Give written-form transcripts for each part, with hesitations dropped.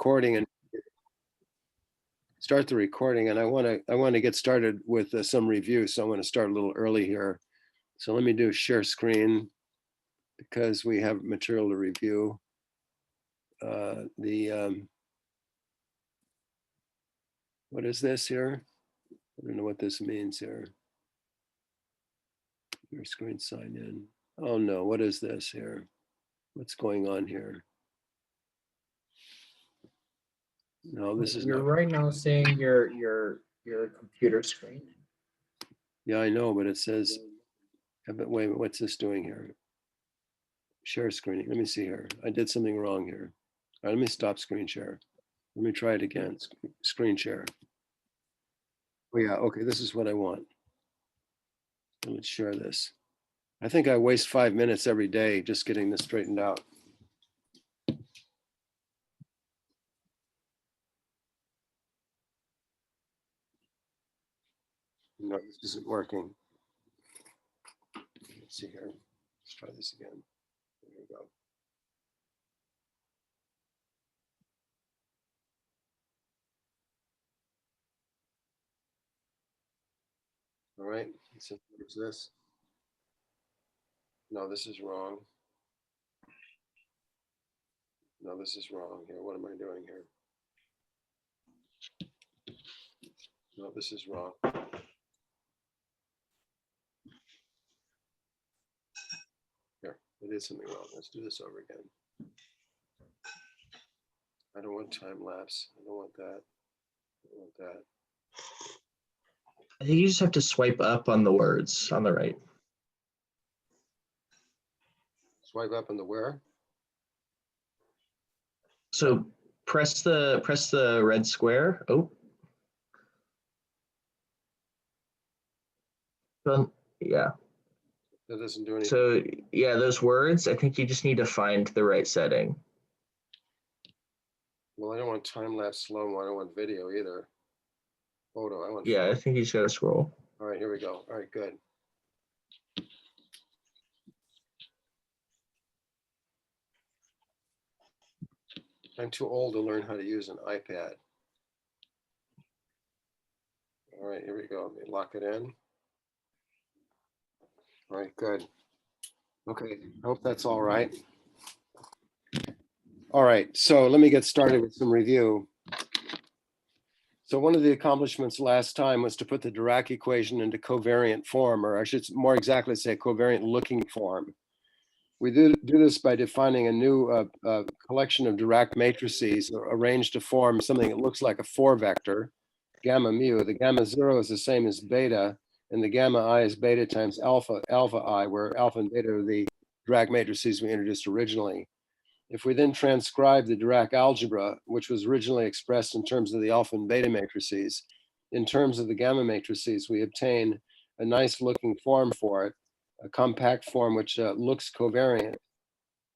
recording and start the recording, and I want to get started with some review. So I'm going to start a little early here. So let me do share screen because we have material to review. What is this here? I don't know what this means here. Your screen sign in. Oh no, what is this here? What's going on here? No, this is You're not. right now seeing your computer screen. Yeah, I know, but it says, wait, what's this doing here? Share screen. Let me see here. I did something wrong here. All right, let me stop screen share. Let me try it again. Screen share. Oh yeah, okay, this is what I want. Let's share this. I think I waste 5 minutes every day just getting this straightened out. No, this isn't working. Let's see here. Let's try this again. There we go. All right, so where's this? No, this is wrong. No, this is wrong here. What am I doing here? No, this is wrong. Here, I did something wrong. Let's do this over again. I don't want time lapse. I don't want that. I don't want that. I think you just have to swipe up on the words on the right. Swipe up on the where? So press the red square. Oh. Yeah. That doesn't do anything. So yeah, those words, I think you just need to find the right setting. Well, I don't want time lapse slow-mo. I don't want video either. Photo. I want. Yeah, photo. I think you just gotta scroll. All right, here we go. All right, good. I'm too old to learn how to use an iPad. All right, here we go. Let me lock it in. All right, good. Okay, I hope that's all right. All right, so let me get started with some review. So one of the accomplishments last time was to put the Dirac equation into covariant form, or I should more exactly say covariant looking form. We do this by defining a new collection of Dirac matrices arranged to form something that looks like a 4-vector, gamma mu. The gamma 0 is the same as beta, and the gamma I is beta times alpha I, where alpha and beta are the Dirac matrices we introduced originally. If we then transcribe the Dirac algebra, which was originally expressed in terms of the alpha and beta matrices, in terms of the gamma matrices, we obtain a nice looking form for it, a compact form which looks covariant.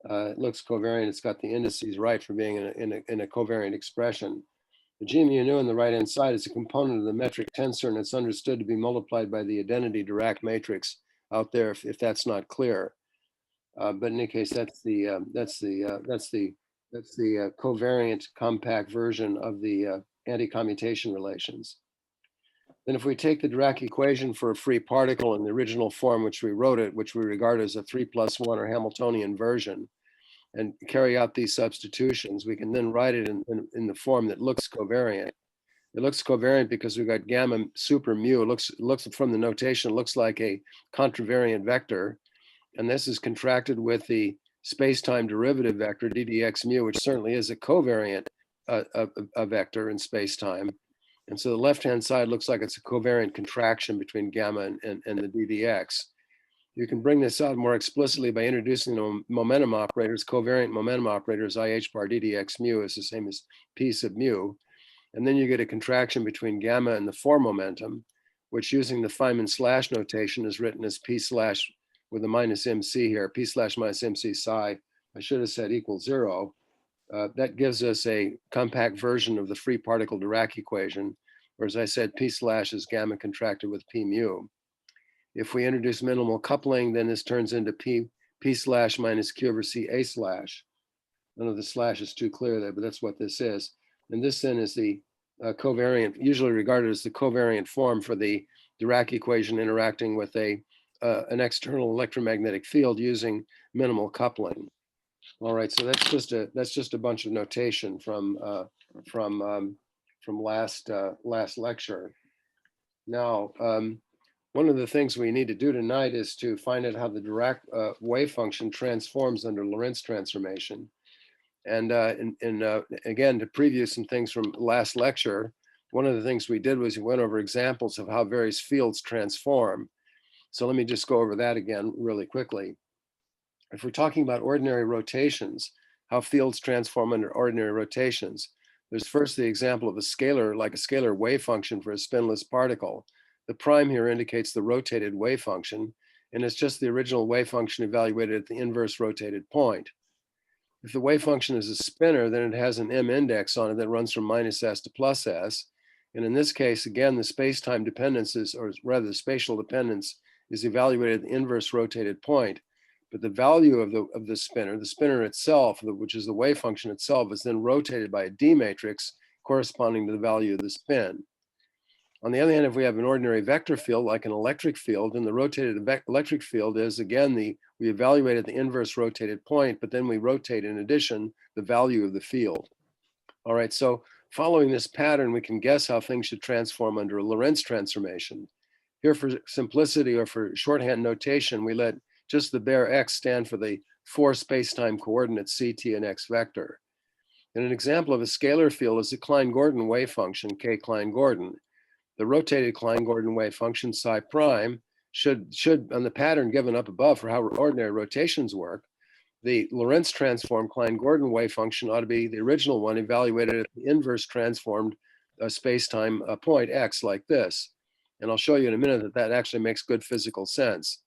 It looks covariant. It's got the indices right for being in a covariant expression. The G mu nu on the right-hand side is a component of the metric tensor, and it's understood to be multiplied by the identity Dirac matrix out there, if that's not clear. But in any case, that's the covariant compact version of the anti-commutation relations. Then if we take the Dirac equation for a free particle in the original form, which we wrote it, which we regard as a 3+1 or Hamiltonian version, and carry out these substitutions, we can then write it in the form that looks covariant. It looks covariant because we've got gamma super mu. It looks from the notation, it looks like a contravariant vector. And this is contracted with the space-time derivative vector ddx mu, which certainly is a covariant a vector in space-time. And so the left-hand side looks like it's a covariant contraction between gamma and the ddx. You can bring this out more explicitly by introducing the momentum operators. Covariant momentum operators IH bar ddx mu is the same as p sub mu. And then you get a contraction between gamma and the 4 momentum, which using the Feynman slash notation is written as p slash with a minus MC here, p slash minus MC psi, I should have said equals 0. That gives us a compact version of the free particle Dirac equation, where as I said, p slash is gamma contracted with p mu. If we introduce minimal coupling, then this turns into p slash minus q over c a slash. I know the slash is too clear there, but that's what this is. And this then is the covariant, usually regarded as the covariant form for the Dirac equation interacting with an external electromagnetic field using minimal coupling. All right, so that's just a bunch of notation from last lecture. Now, one of the things we need to do tonight is to find out how the Dirac wave function transforms under Lorentz transformation. And again, to preview some things from last lecture, one of the things we did was we went over examples of how various fields transform. So let me just go over that again really quickly. If we're talking about ordinary rotations, how fields transform under ordinary rotations, there's first the example of a scalar, like a scalar wave function for a spinless particle. The prime here indicates the rotated wave function, and it's just the original wave function evaluated at the inverse rotated point. If the wave function is a spinner, then it has an M index on it that runs from -s to +s. And in this case, again, the space-time dependence is, or rather the spatial dependence, is evaluated at the inverse rotated point. But the value of the spinner itself, which is the wave function itself, is then rotated by a D matrix corresponding to the value of the spin. On the other hand, if we have an ordinary vector field like an electric field, then the rotated electric field is, again, we evaluate at the inverse rotated point, but then we rotate in addition the value of the field. All right, so following this pattern, we can guess how things should transform under a Lorentz transformation. Here, for simplicity or for shorthand notation, we let just the bare x stand for the 4 space-time coordinates ct and x vector. And an example of a scalar field is a Klein-Gordon wave function, k Klein-Gordon. The rotated Klein-Gordon wave function psi prime should, on the pattern given up above for how ordinary rotations work, the Lorentz transform Klein-Gordon wave function ought to be the original one evaluated at the inverse transformed space-time point x like this. And I'll show you in a minute that that actually makes good physical sense.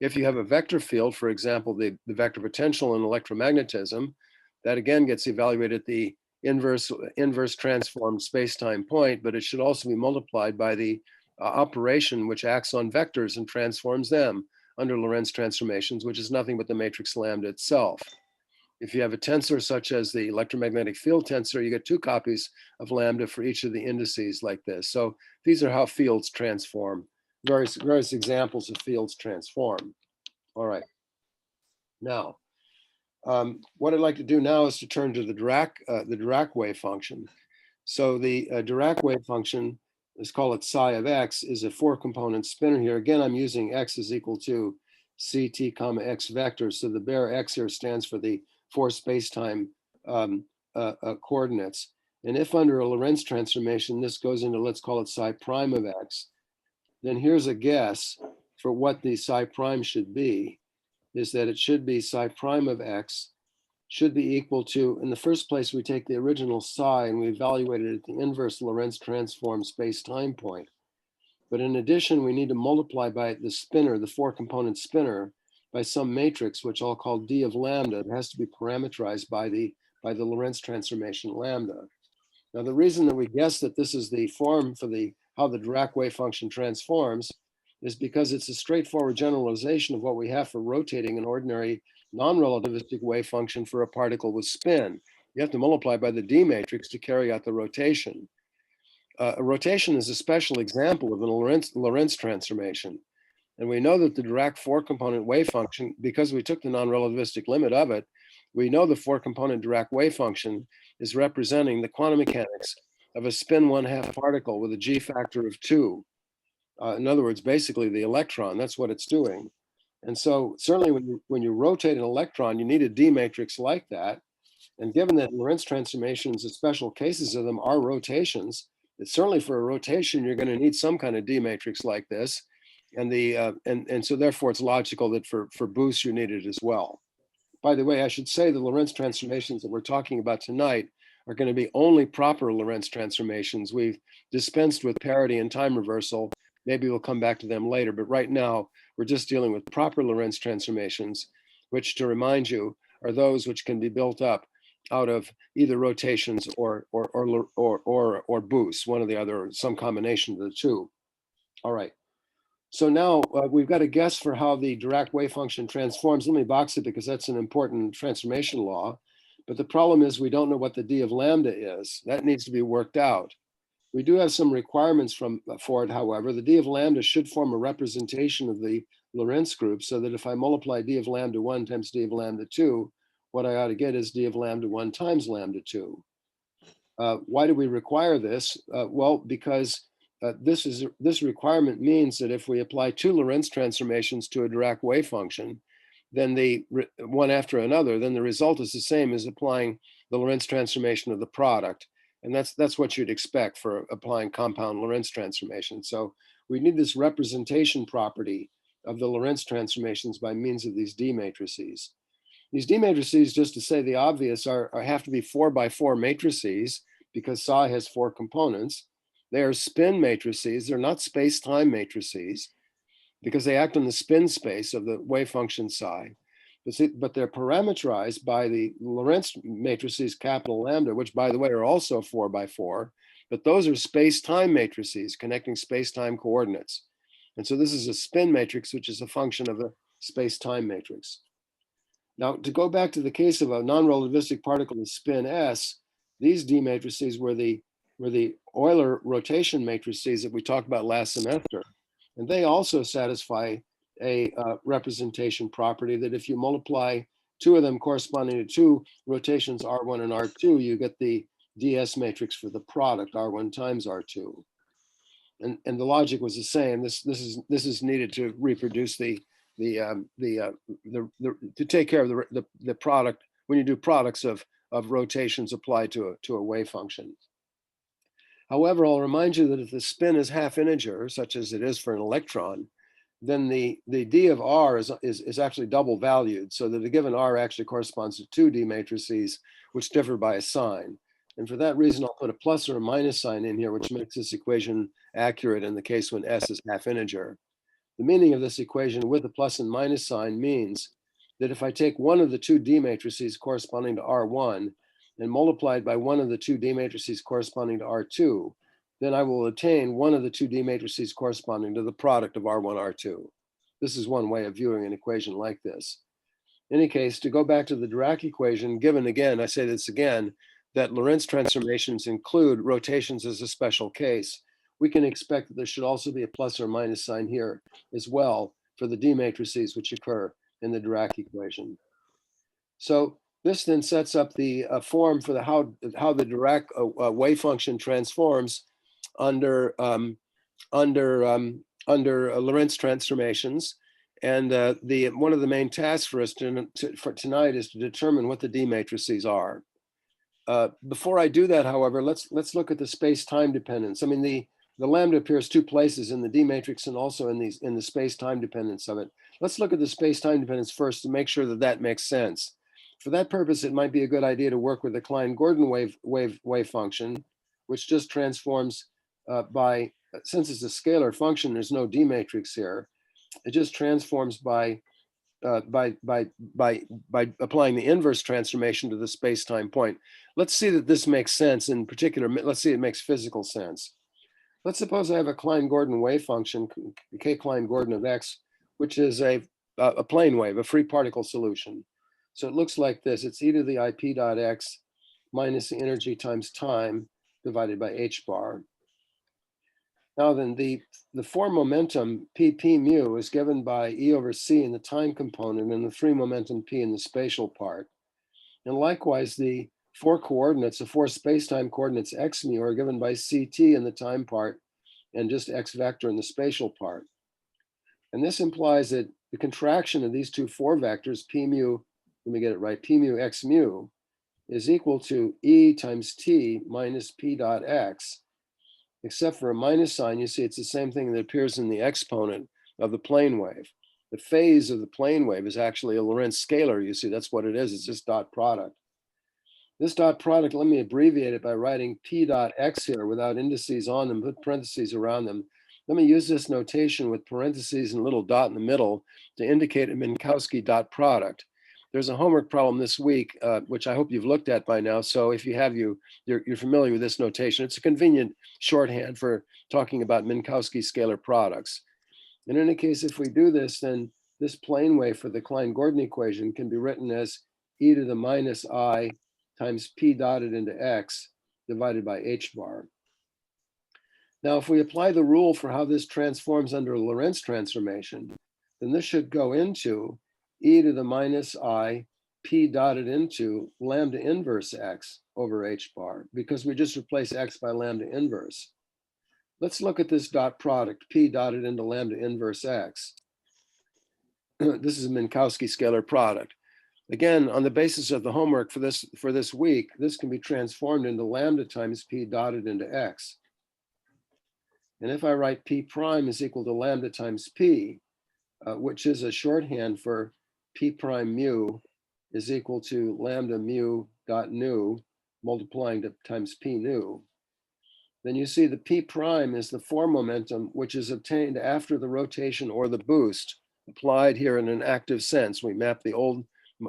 If you have a vector field, for example, the vector potential in electromagnetism, that again gets evaluated at the inverse transformed space-time point, but it should also be multiplied by the operation which acts on vectors and transforms them under Lorentz transformations, which is nothing but the matrix lambda itself. If you have a tensor such as the electromagnetic field tensor, you get 2 copies of lambda for each of the indices like this. So these are how fields transform. Various examples of fields transform. All right. Now, what I'd like to do now is to turn to the Dirac wave function. So the Dirac wave function, let's call it psi of x, is a 4-component spinner here. Again, I'm using x is equal to ct comma x vector. So the bare x here stands for the 4 space-time coordinates. And if under a Lorentz transformation, this goes into, let's call it psi prime of x, then here's a guess for what the psi prime should be, is that it should be psi prime of x should be equal to, in the first place, we take the original psi and we evaluate it at the inverse Lorentz transform space-time point. But in addition, we need to multiply by the spinner, the 4-component spinner, by some matrix, which I'll call D of lambda. It has to be parameterized by the Lorentz transformation lambda. Now, the reason that we guess that this is the form for how the Dirac wave function transforms is because it's a straightforward generalization of what we have for rotating an ordinary non-relativistic wave function for a particle with spin. You have to multiply by the D matrix to carry out the rotation. A rotation is a special example of an Lorentz transformation. And we know that the Dirac 4-component wave function, because we took the non-relativistic limit of it, we know the 4-component Dirac wave function is representing the quantum mechanics of a spin 1/2 particle with a G factor of 2. In other words, basically the electron, that's what it's doing. And so certainly when you rotate an electron, you need a D matrix like that. And given that Lorentz transformations, the special cases of them are rotations, it's certainly for a rotation, you're going to need some kind of D matrix like this. And so therefore it's logical that for boosts you need it as well. By the way, I should say the Lorentz transformations that we're talking about tonight are going to be only proper Lorentz transformations. We've dispensed with parity and time reversal. Maybe we'll come back to them later, but right now we're just dealing with proper Lorentz transformations, which, to remind you, are those which can be built up out of either rotations or boosts, one or the other, or some combination of the two. All right. So now we've got a guess for how the Dirac wave function transforms. Let me box it because that's an important transformation law. But the problem is we don't know what the d of lambda is. That needs to be worked out. We do have some requirements for it, however. The d of lambda should form a representation of the Lorentz group, so that if I multiply d of lambda 1 times d of lambda 2, what I ought to get is d of lambda 1 times lambda 2. Why do we require this? Well, because this requirement means that if we apply two Lorentz transformations to a Dirac wave function, then one after another, then the result is the same as applying the Lorentz transformation of the product. And that's what you'd expect for applying compound Lorentz transformation. So we need this representation property of the Lorentz transformations by means of these D matrices. These D matrices, just to say the obvious, have to be 4x4 matrices because psi has 4 components. They are spin matrices. They're not space-time matrices because they act on the spin space of the wave function psi. But they're parameterized by the Lorentz matrices capital lambda, which, by the way, are also 4x4. But those are space-time matrices connecting space-time coordinates. And so this is a spin matrix, which is a function of a space-time matrix. Now, to go back to the case of a non-relativistic particle of spin S, these D matrices were the Euler rotation matrices that we talked about last semester. And they also satisfy a representation property that if you multiply two of them corresponding to two rotations R1 and R2, you get the DS matrix for the product R1 times R2. And the logic was the same. This is needed to reproduce to take care of the product when you do products of rotations applied to a wave function. However, I'll remind you that if the spin is half integer, such as it is for an electron, then the d of r is actually double valued, so that a given r actually corresponds to two D matrices which differ by a sign. And for that reason, I'll put a plus or a minus sign in here, which makes this equation accurate in the case when S is half integer. The meaning of this equation with a plus and minus sign means that if I take one of the two D matrices corresponding to R1 and multiply it by one of the two D matrices corresponding to R2, then I will obtain one of the two D matrices corresponding to the product of R1, R2. This is one way of viewing an equation like this. In any case, to go back to the Dirac equation, given again, I say this again, that Lorentz transformations include rotations as a special case, we can expect that there should also be a plus or minus sign here as well for the D matrices which occur in the Dirac equation. So this then sets up the form for how the Dirac wave function transforms under Lorentz transformations. And one of the main tasks for us for tonight is to determine what the D matrices are. Before I do that, however, let's look at the space-time dependence. I mean, the lambda appears two places in the D matrix and also in the space-time dependence of it. Let's look at the space-time dependence first to make sure that that makes sense. For that purpose, it might be a good idea to work with the Klein-Gordon wave function, which just transforms since it's a scalar function, there's no D matrix here. It just transforms by applying the inverse transformation to the space-time point. Let's see that this makes sense. In particular, let's see it makes physical sense. Let's suppose I have a Klein-Gordon wave function, K Klein-Gordon of X, which is a plane wave, a free particle solution. So it looks like this. It's e to the IP dot x minus the energy times time divided by h bar. Now then, the form momentum p mu is given by E over c in the time component and the free momentum p in the spatial part. And likewise, the four coordinates, the four spacetime coordinates x mu are given by ct in the time part and just x vector in the spatial part. And this implies that the contraction of these two four vectors, p mu, let me get it right, p mu x mu, is equal to E times t minus p dot x. Except for a minus sign, you see it's the same thing that appears in the exponent of the plane wave. The phase of the plane wave is actually a Lorentz scalar. You see, that's what it is. It's just dot product. This dot product, let me abbreviate it by writing p dot x here without indices on them, put parentheses around them. Let me use this notation with parentheses and a little dot in the middle to indicate a Minkowski dot product. There's a homework problem this week, which I hope you've looked at by now. So if you have, you're familiar with this notation. It's a convenient shorthand for talking about Minkowski scalar products. In any case, if we do this, then this plane wave for the Klein-Gordon equation can be written as e to the minus I times p dotted into x divided by h bar. Now, if we apply the rule for how this transforms under a Lorentz transformation, then this should go into e to the minus I p dotted into lambda inverse x over h bar, because we just replace x by lambda inverse. Let's look at this dot product, p dotted into lambda inverse x. This is a Minkowski scalar product. Again, on the basis of the homework for this week, this can be transformed into lambda times p dotted into x. And if I write p prime is equal to lambda times p, which is a shorthand for p prime mu is equal to lambda mu dot nu multiplying to times p nu, then you see the p prime is the form momentum which is obtained after the rotation or the boost applied here in an active sense. We map the old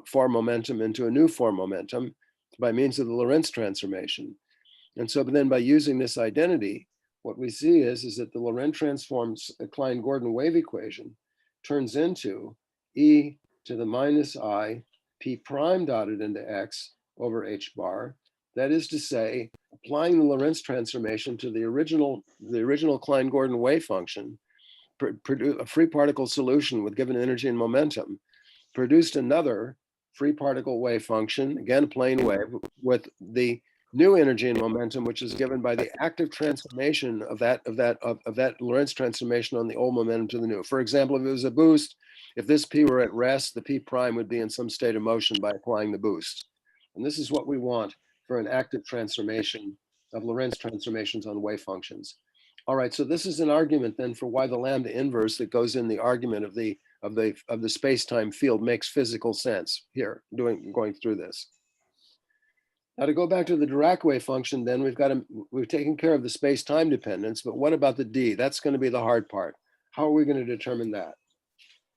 form momentum into a new form momentum by means of the Lorentz transformation. And so then by using this identity, what we see is that the Lorentz transforms a Klein-Gordon wave equation turns into e to the minus I p prime dotted into x over h bar. That is to say, applying the Lorentz transformation to the original Klein-Gordon wave function, a free particle solution with given energy and momentum, produced another free particle wave function, again a plane wave, with the new energy and momentum, which is given by the active transformation of that Lorentz transformation on the old momentum to the new. For example, if it was a boost, if this p were at rest, the p prime would be in some state of motion by applying the boost. And this is what we want for an active transformation of Lorentz transformations on wave functions. All right, so this is an argument then for why the lambda inverse that goes in the argument of the space-time field makes physical sense here, going through this. Now to go back to the Dirac wave function, then we've taken care of the space-time dependence, but what about the d? That's going to be the hard part. How are we going to determine that?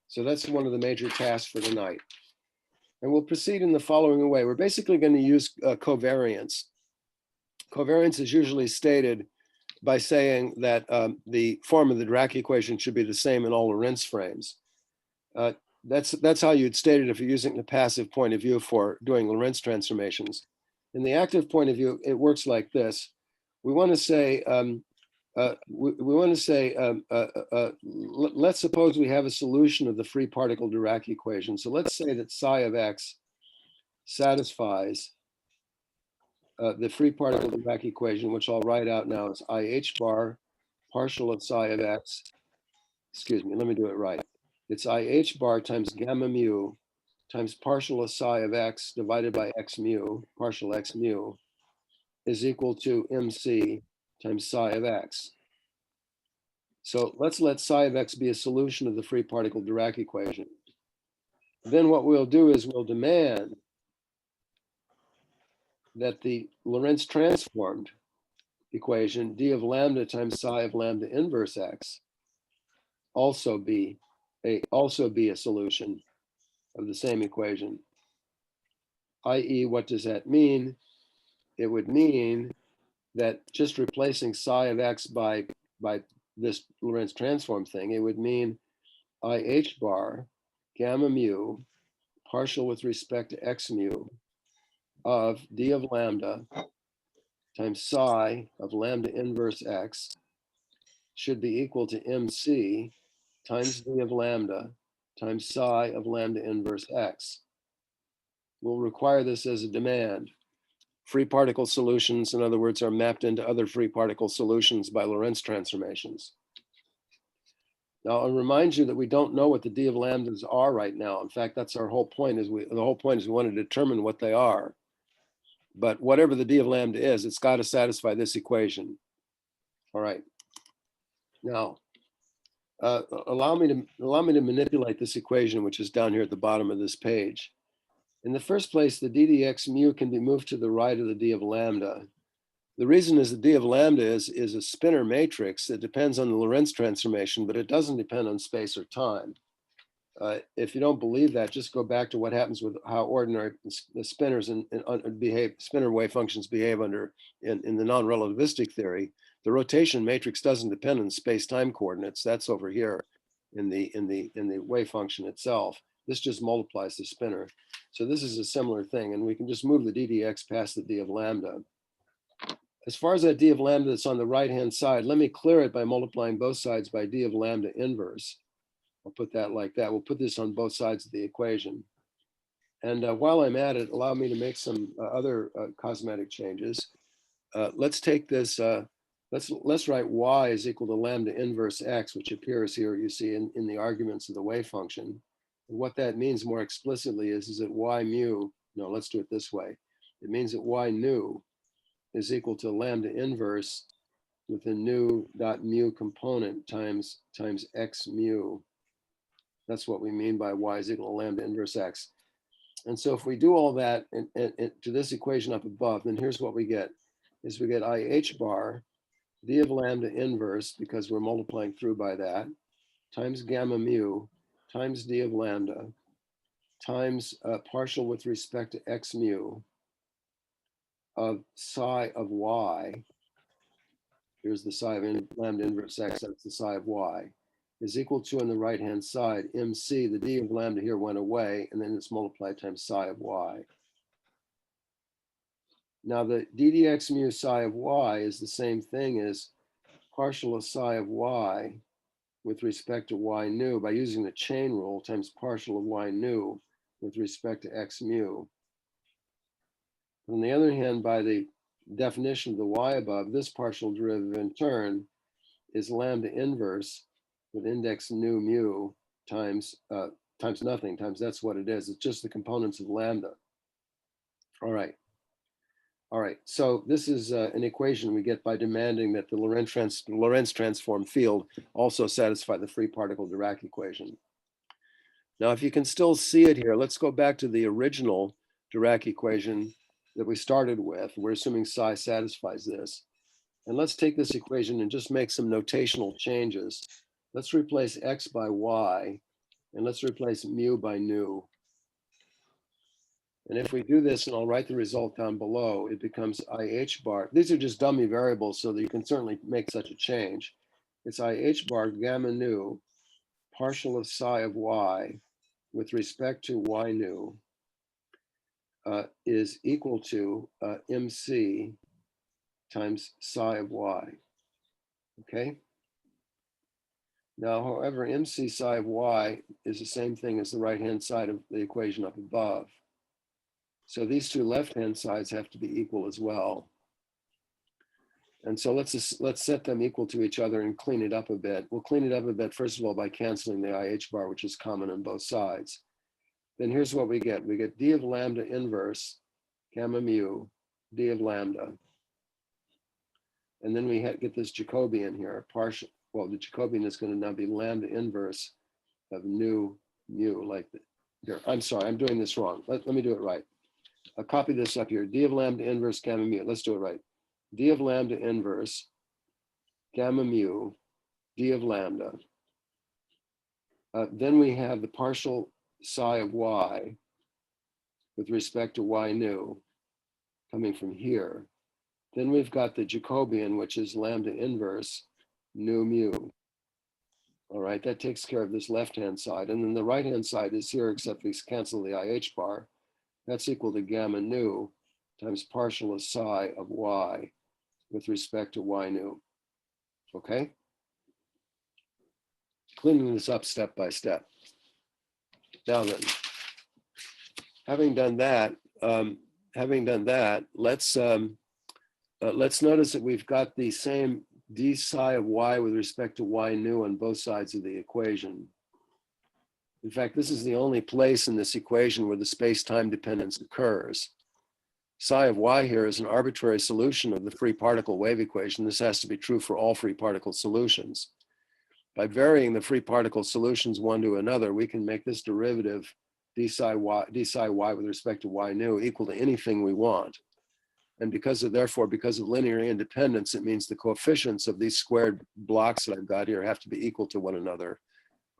So that's one of the major tasks for tonight. And we'll proceed in the following way. We're basically going to use covariance. Covariance is usually stated by saying that the form of the Dirac equation should be the same in all Lorentz frames. That's how you'd state it if you're using the passive point of view for doing Lorentz transformations. In the active point of view, it works like this. We want to say, let's suppose we have a solution of the free particle Dirac equation. So let's say that psi of x satisfies the free particle Dirac equation, which I'll write out now as IH bar partial of psi of x. Excuse me, let me do it right. It's IH bar times gamma mu times partial of psi of x divided by x mu, partial x mu, is equal to MC times psi of x. So let's let psi of x be a solution of the free particle Dirac equation. Then what we'll do is we'll demand that the Lorentz transformed equation d of lambda times psi of lambda inverse x also be a solution of the same equation. I.e., what does that mean? It would mean that just replacing psi of x by this Lorentz transform thing, it would mean IH bar gamma mu partial with respect to x mu of d of lambda times psi of lambda inverse x should be equal to MC times d of lambda times psi of lambda inverse x. We'll require this as a demand. Free particle solutions, in other words, are mapped into other free particle solutions by Lorentz transformations. Now, I'll remind you that we don't know what the d of lambdas are right now. In fact, that's our whole point. The whole point is we want to determine what they are. But whatever the d of lambda is, it's got to satisfy this equation. All right. Now, allow me to manipulate this equation, which is down here at the bottom of this page. In the first place, the d dx mu can be moved to the right of the d of lambda. The reason is the d of lambda is a spinor matrix that depends on the Lorentz transformation, but it doesn't depend on space or time. If you don't believe that, just go back to what happens with how ordinary spinors spinor wave functions behave in the non-relativistic theory. The rotation matrix doesn't depend on space-time coordinates. That's over here in the wave function itself. This just multiplies the spinor. So this is a similar thing, and we can just move the ddx past the d of lambda. As far as that d of lambda that's on the right-hand side, let me clear it by multiplying both sides by d of lambda inverse. I'll put that like that. We'll put this on both sides of the equation. And while I'm at it, allow me to make some other cosmetic changes. Let's take this, let's write y is equal to lambda inverse x, which appears here, you see, in the arguments of the wave function. And what that means more explicitly is that y mu, no, let's do it this way. It means that y nu is equal to lambda inverse with the nu dot mu component times x mu. That's what we mean by y is equal to lambda inverse x. And so if we do all that and to this equation up above, then here's what we get, is we get IH bar, d of lambda inverse, because we're multiplying through by that, times gamma mu, times d of lambda, times partial with respect to x mu of psi of y. Here's the psi of lambda inverse x, that's the psi of y, is equal to, on the right-hand side, MC, the d of lambda here went away, and then it's multiplied times psi of y. Now the ddx mu psi of y is the same thing as partial of psi of y with respect to y nu by using the chain rule times partial of y nu with respect to x mu. On the other hand, by the definition of the y above, this partial derivative in turn is lambda inverse with index nu mu times nothing, times that's what it is. It's just the components of lambda. All right. All right, so this is an equation we get by demanding that the Lorentz transform field also satisfy the free particle Dirac equation. Now, if you can still see it here, let's go back to the original Dirac equation that we started with. We're assuming psi satisfies this. And let's take this equation and just make some notational changes. Let's replace x by y, and let's replace mu by nu. And if we do this, and I'll write the result down below, it becomes IH bar. These are just dummy variables, so that you can certainly make such a change. It's IH bar gamma nu, partial of psi of y, with respect to y nu, is equal to MC times psi of y. Okay? Now, however, MC psi of y is the same thing as the right-hand side of the equation up above. So these two left-hand sides have to be equal as well. And so let's set them equal to each other and clean it up a bit. We'll clean it up a bit, first of all, by canceling the IH bar, which is common on both sides. Then here's what we get. We get d of lambda inverse, gamma mu, d of lambda. And then we get this Jacobian here, partial. Well, the Jacobian is going to now be lambda inverse of nu mu, like here. I'm sorry, I'm doing this wrong. Let me do it right. I'll copy this up here. D of lambda inverse gamma mu. Let's do it right. D of lambda inverse gamma mu, d of lambda. Then we have the partial psi of y with respect to y nu coming from here. Then we've got the Jacobian, which is lambda inverse nu mu. All right, that takes care of this left-hand side. And then the right-hand side is here, except we cancel the IH bar. That's equal to gamma nu times partial of psi of y with respect to y nu. Okay? Cleaning this up step by step. Now then, having done that, let's notice that we've got the same d psi of y with respect to y nu on both sides of the equation. In fact, this is the only place in this equation where the space-time dependence occurs. Psi of y here is an arbitrary solution of the free particle wave equation. This has to be true for all free particle solutions. By varying the free particle solutions one to another, we can make this derivative d psi y with respect to y nu equal to anything we want. And because of linear independence, it means the coefficients of these squared blocks that I've got here have to be equal to one another.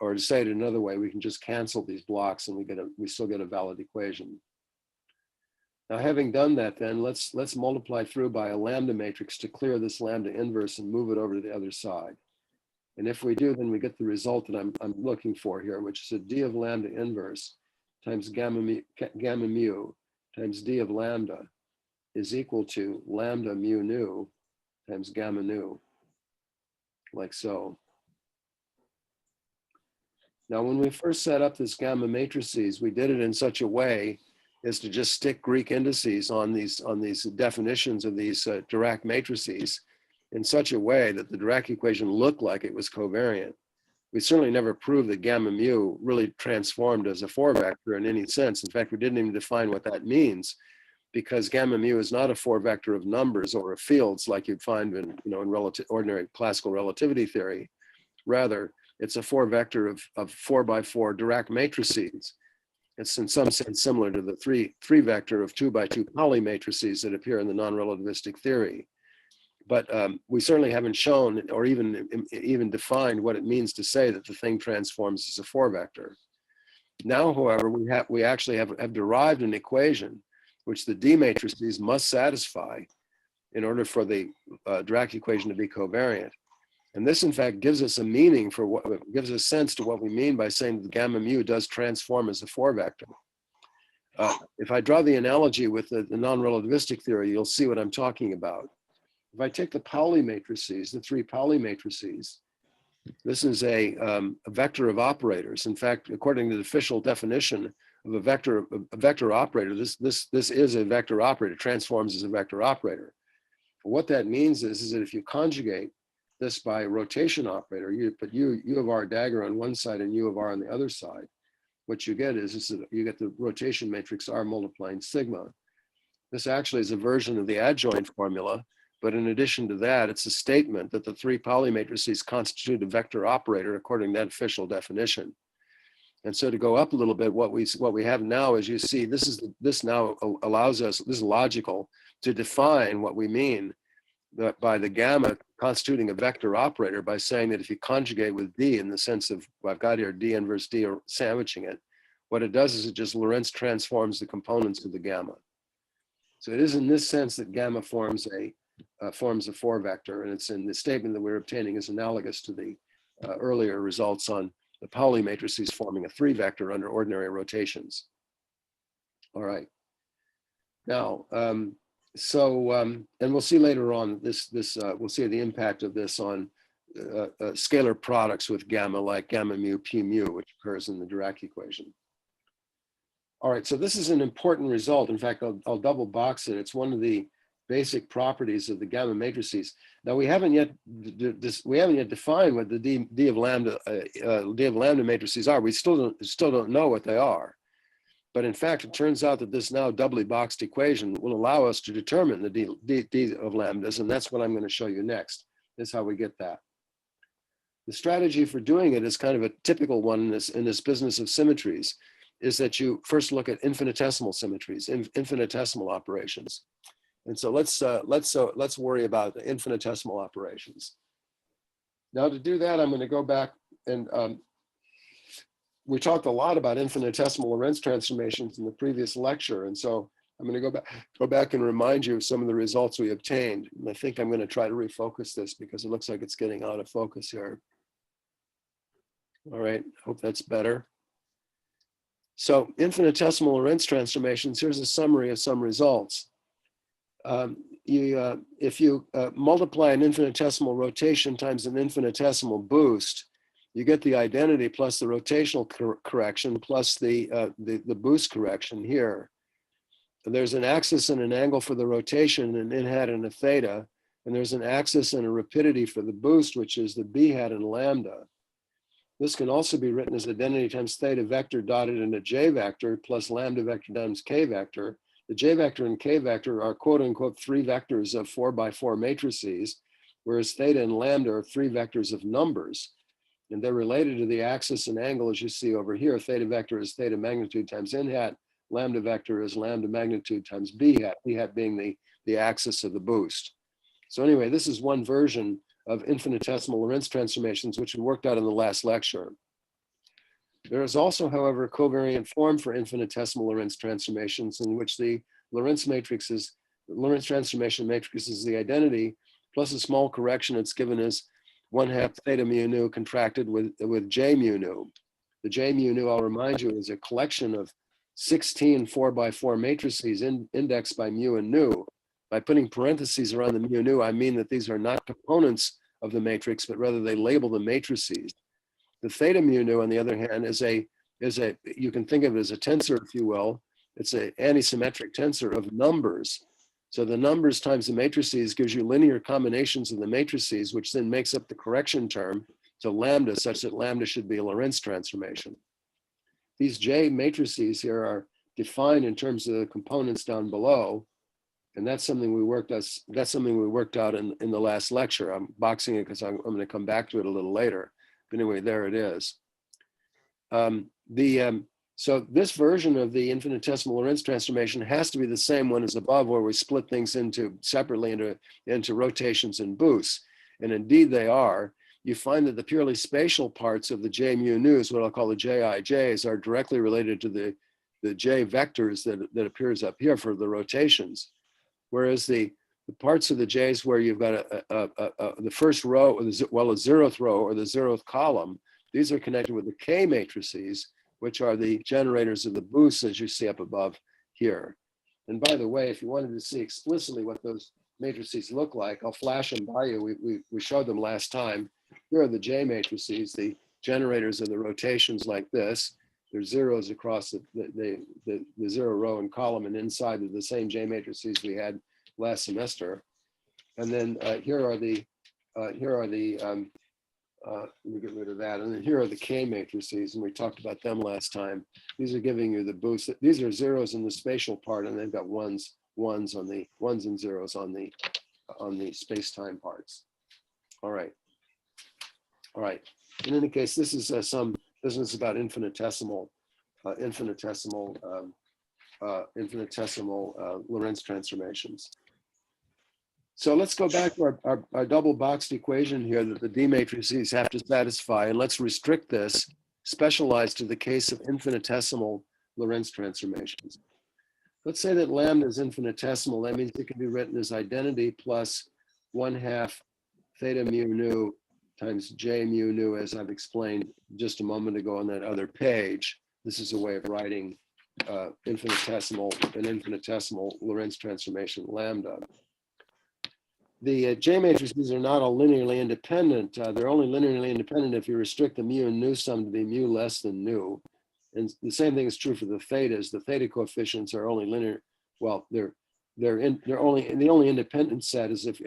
Or to say it another way, we can just cancel these blocks and we still get a valid equation. Now, having done that, then let's multiply through by a lambda matrix to clear this lambda inverse and move it over to the other side. And if we do, then we get the result that I'm looking for here, which is a d of lambda inverse times gamma mu times d of lambda is equal to lambda mu nu times gamma nu, like so. Now, when we first set up this gamma matrices, we did it in such a way as to just stick Greek indices on these definitions of these Dirac matrices in such a way that the Dirac equation looked like it was covariant. We certainly never proved that gamma mu really transformed as a 4-vector in any sense. In fact, we didn't even define what that means, because gamma mu is not a 4-vector of numbers or of fields like you'd find in, in ordinary classical relativity theory. Rather, it's a 4-vector of 4x4 Dirac matrices. It's in some sense similar to the 3-vector of 2x2 Pauli matrices that appear in the non-relativistic theory. But we certainly haven't shown or even defined what it means to say that the thing transforms as a 4-vector. Now, however, we actually have derived an equation which the D matrices must satisfy in order for the Dirac equation to be covariant. And this, in fact, gives us a meaning for what gives a sense to what we mean by saying that gamma mu does transform as a 4-vector. If I draw the analogy with the non-relativistic theory, you'll see what I'm talking about. If I take the Pauli matrices, the 3 Pauli matrices, this is a vector of operators. In fact, according to the official definition of a vector operator, this is a vector operator, transforms as a vector operator. What that means is that if you conjugate this by a rotation operator, you put U of R dagger on one side and U of R on the other side, what you get is you get the rotation matrix R multiplying sigma. This actually is a version of the adjoint formula, but in addition to that, it's a statement that the 3 Pauli matrices constitute a vector operator according to that official definition. And so to go up a little bit, what we have now, as you see, this now allows us, this is logical, to define what we mean by the gamma constituting a vector operator by saying that if you conjugate with D in the sense of, well, I've got here D inverse D or sandwiching it, what it does is it just Lorentz transforms the components of the gamma. So it is in this sense that gamma forms a 4-vector, and it's in the statement that we're obtaining is analogous to the earlier results on the Pauli matrices forming a 3-vector under ordinary rotations. All right. Now, and we'll see later on we'll see the impact of this on scalar products with gamma, like gamma mu p mu, which occurs in the Dirac equation. All right, so this is an important result. In fact, I'll double box it. It's one of the basic properties of the gamma matrices. Now we haven't yet defined what the D of lambda matrices are. We still don't know what they are. But in fact, it turns out that this now doubly boxed equation will allow us to determine the D of lambdas, and that's what I'm going to show you next. This is how we get that. The strategy for doing it is kind of a typical one in this business of symmetries, is that you first look at infinitesimal symmetries, infinitesimal operations. And so let's worry about the infinitesimal operations. Now to do that, I'm going to go back and we talked a lot about infinitesimal Lorentz transformations in the previous lecture. And so I'm going to go back and remind you of some of the results we obtained. And I think I'm going to try to refocus this because it looks like it's getting out of focus here. All right, hope that's better. So infinitesimal Lorentz transformations, here's a summary of some results. If you multiply an infinitesimal rotation times an infinitesimal boost, you get the identity plus the rotational correction plus the boost correction here. And there's an axis and an angle for the rotation, an in hat and a theta, and there's an axis and a rapidity for the boost, which is the b hat and lambda. This can also be written as identity times theta vector dotted in a j vector plus lambda vector times k vector. The j vector and k vector are quote unquote 3 vectors of 4x4 matrices, whereas theta and lambda are 3 vectors of numbers. And they're related to the axis and angle, as you see over here. Theta vector is theta magnitude times n hat. Lambda vector is lambda magnitude times b hat being the axis of the boost. So anyway, this is one version of infinitesimal Lorentz transformations, which we worked out in the last lecture. There is also, however, a covariant form for infinitesimal Lorentz transformations in which the Lorentz transformation matrix is the identity plus a small correction. It's given as 1/2 theta mu nu contracted with j mu nu. The j mu nu, I'll remind you, is a collection of 16 4x4 matrices indexed by mu and nu. By putting parentheses around the mu and nu, I mean that these are not components of the matrix, but rather they label the matrices. The theta mu nu, on the other hand, is a you can think of it as a tensor, if you will. It's an antisymmetric tensor of numbers. So the numbers times the matrices gives you linear combinations of the matrices, which then makes up the correction term to lambda, such that lambda should be a Lorentz transformation. These J matrices here are defined in terms of the components down below, and that's something we worked out in the last lecture. I'm boxing it because I'm going to come back to it a little later. But anyway, there it is. So this version of the infinitesimal Lorentz transformation has to be the same one as above, where we split things separately into rotations and boosts. And indeed they are. You find that the purely spatial parts of the J mu nu's, what I'll call the JIJs, are directly related to the J vectors that appears up here for the rotations. Whereas the parts of the J's where you've got the first row, or the zeroth row or the zeroth column, these are connected with the K matrices, which are the generators of the boosts, as you see up above here. And by the way, if you wanted to see explicitly what those matrices look like, I'll flash them by you. We showed them last time. Here are the J matrices, the generators of the rotations like this. There's zeros across the zero row and column, and inside of the same J matrices we had last semester. And then here are the let me get rid of that. And then here are the K matrices, and we talked about them last time. These are giving you the boost. These are zeros in the spatial part, and they've got ones and zeros on the space-time parts. All right. In any case, this is some business about infinitesimal Lorentz transformations. So let's go back to our double boxed equation here that the D matrices have to satisfy, and let's restrict this, specialized to the case of infinitesimal Lorentz transformations. Let's say that lambda is infinitesimal. That means it can be written as identity plus 1/2 theta mu nu times J mu nu, as I've explained just a moment ago on that other page. This is a way of writing an infinitesimal Lorentz transformation lambda. The J matrices are not all linearly independent. They're only linearly independent if you restrict the mu and nu sum to be mu less than nu. And the same thing is true for the thetas. The theta coefficients are only linear. Well, the only independent set is if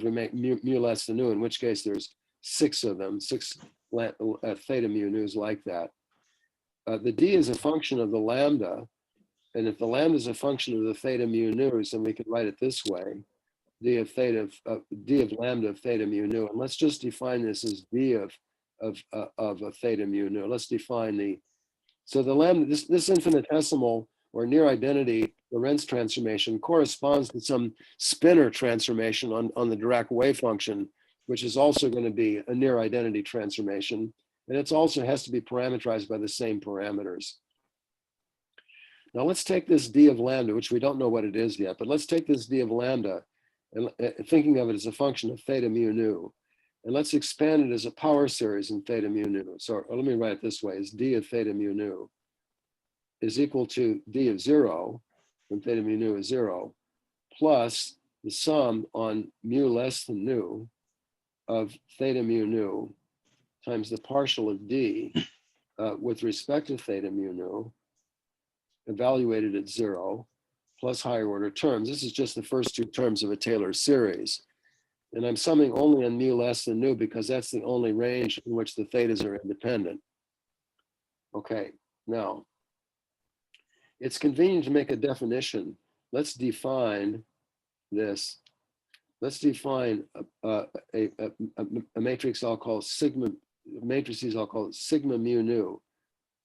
we make mu less than nu, in which case there's 6 of them, 6 theta mu nus like that. The D is a function of the lambda, and if the lambda is a function of the theta mu nus, then we could write it this way: D of lambda of theta mu nu. And let's just define this as D of a theta mu nu. Let's define so the lambda, this infinitesimal or near identity Lorentz transformation corresponds to some spinor transformation on the Dirac wave function, which is also going to be a near identity transformation. And it also has to be parameterized by the same parameters. Now let's take this D of lambda, which we don't know what it is yet, but let's take this D of lambda and thinking of it as a function of theta mu nu. And let's expand it as a power series in theta mu nu. So let me write it this way: is D of theta mu nu is equal to D of 0, when theta mu nu is 0, plus the sum on mu less than nu of theta mu nu times the partial of D with respect to theta mu nu, evaluated at 0, plus higher order terms. This is just the first 2 terms of a Taylor series. And I'm summing only on mu less than nu because that's the only range in which the thetas are independent. Okay, now, it's convenient to make a definition. Let's define this. Let's define a matrix I'll call sigma, matrices I'll call sigma mu nu.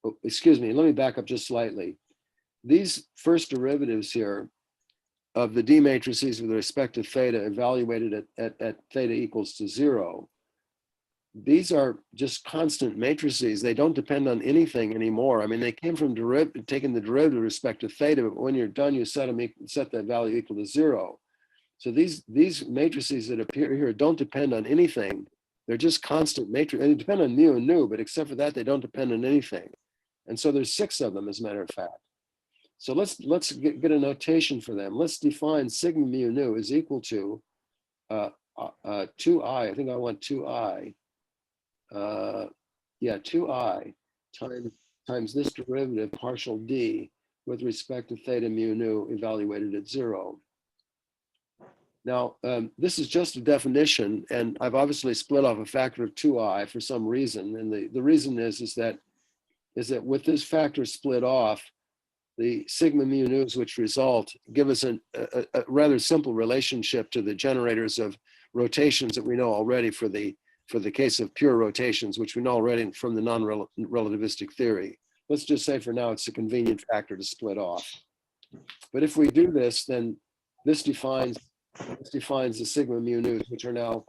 Oh, excuse me, let me back up just slightly. These first derivatives here of the D matrices with respect to theta evaluated at theta equals to 0, these are just constant matrices. They don't depend on anything anymore. I mean, they came from taking the derivative with respect to theta, but when you're done, you set that value equal to 0. So these matrices that appear here don't depend on anything. They're just constant matrices. They depend on mu and nu, but except for that, they don't depend on anything. And so there's 6 of them, as a matter of fact. So let's get a notation for them. Let's define sigma mu nu is equal to 2i. I think I want 2i. Yeah, 2i times this derivative partial d with respect to theta mu nu evaluated at 0. Now, this is just a definition, and I've obviously split off a factor of 2i for some reason. And the reason is that with this factor split off, the sigma mu nu's which result give us a rather simple relationship to the generators of rotations that we know already for the case of pure rotations, which we know already from the non-relativistic theory. Let's just say for now it's a convenient factor to split off. But if we do this, then this defines the sigma mu nu's, which are now,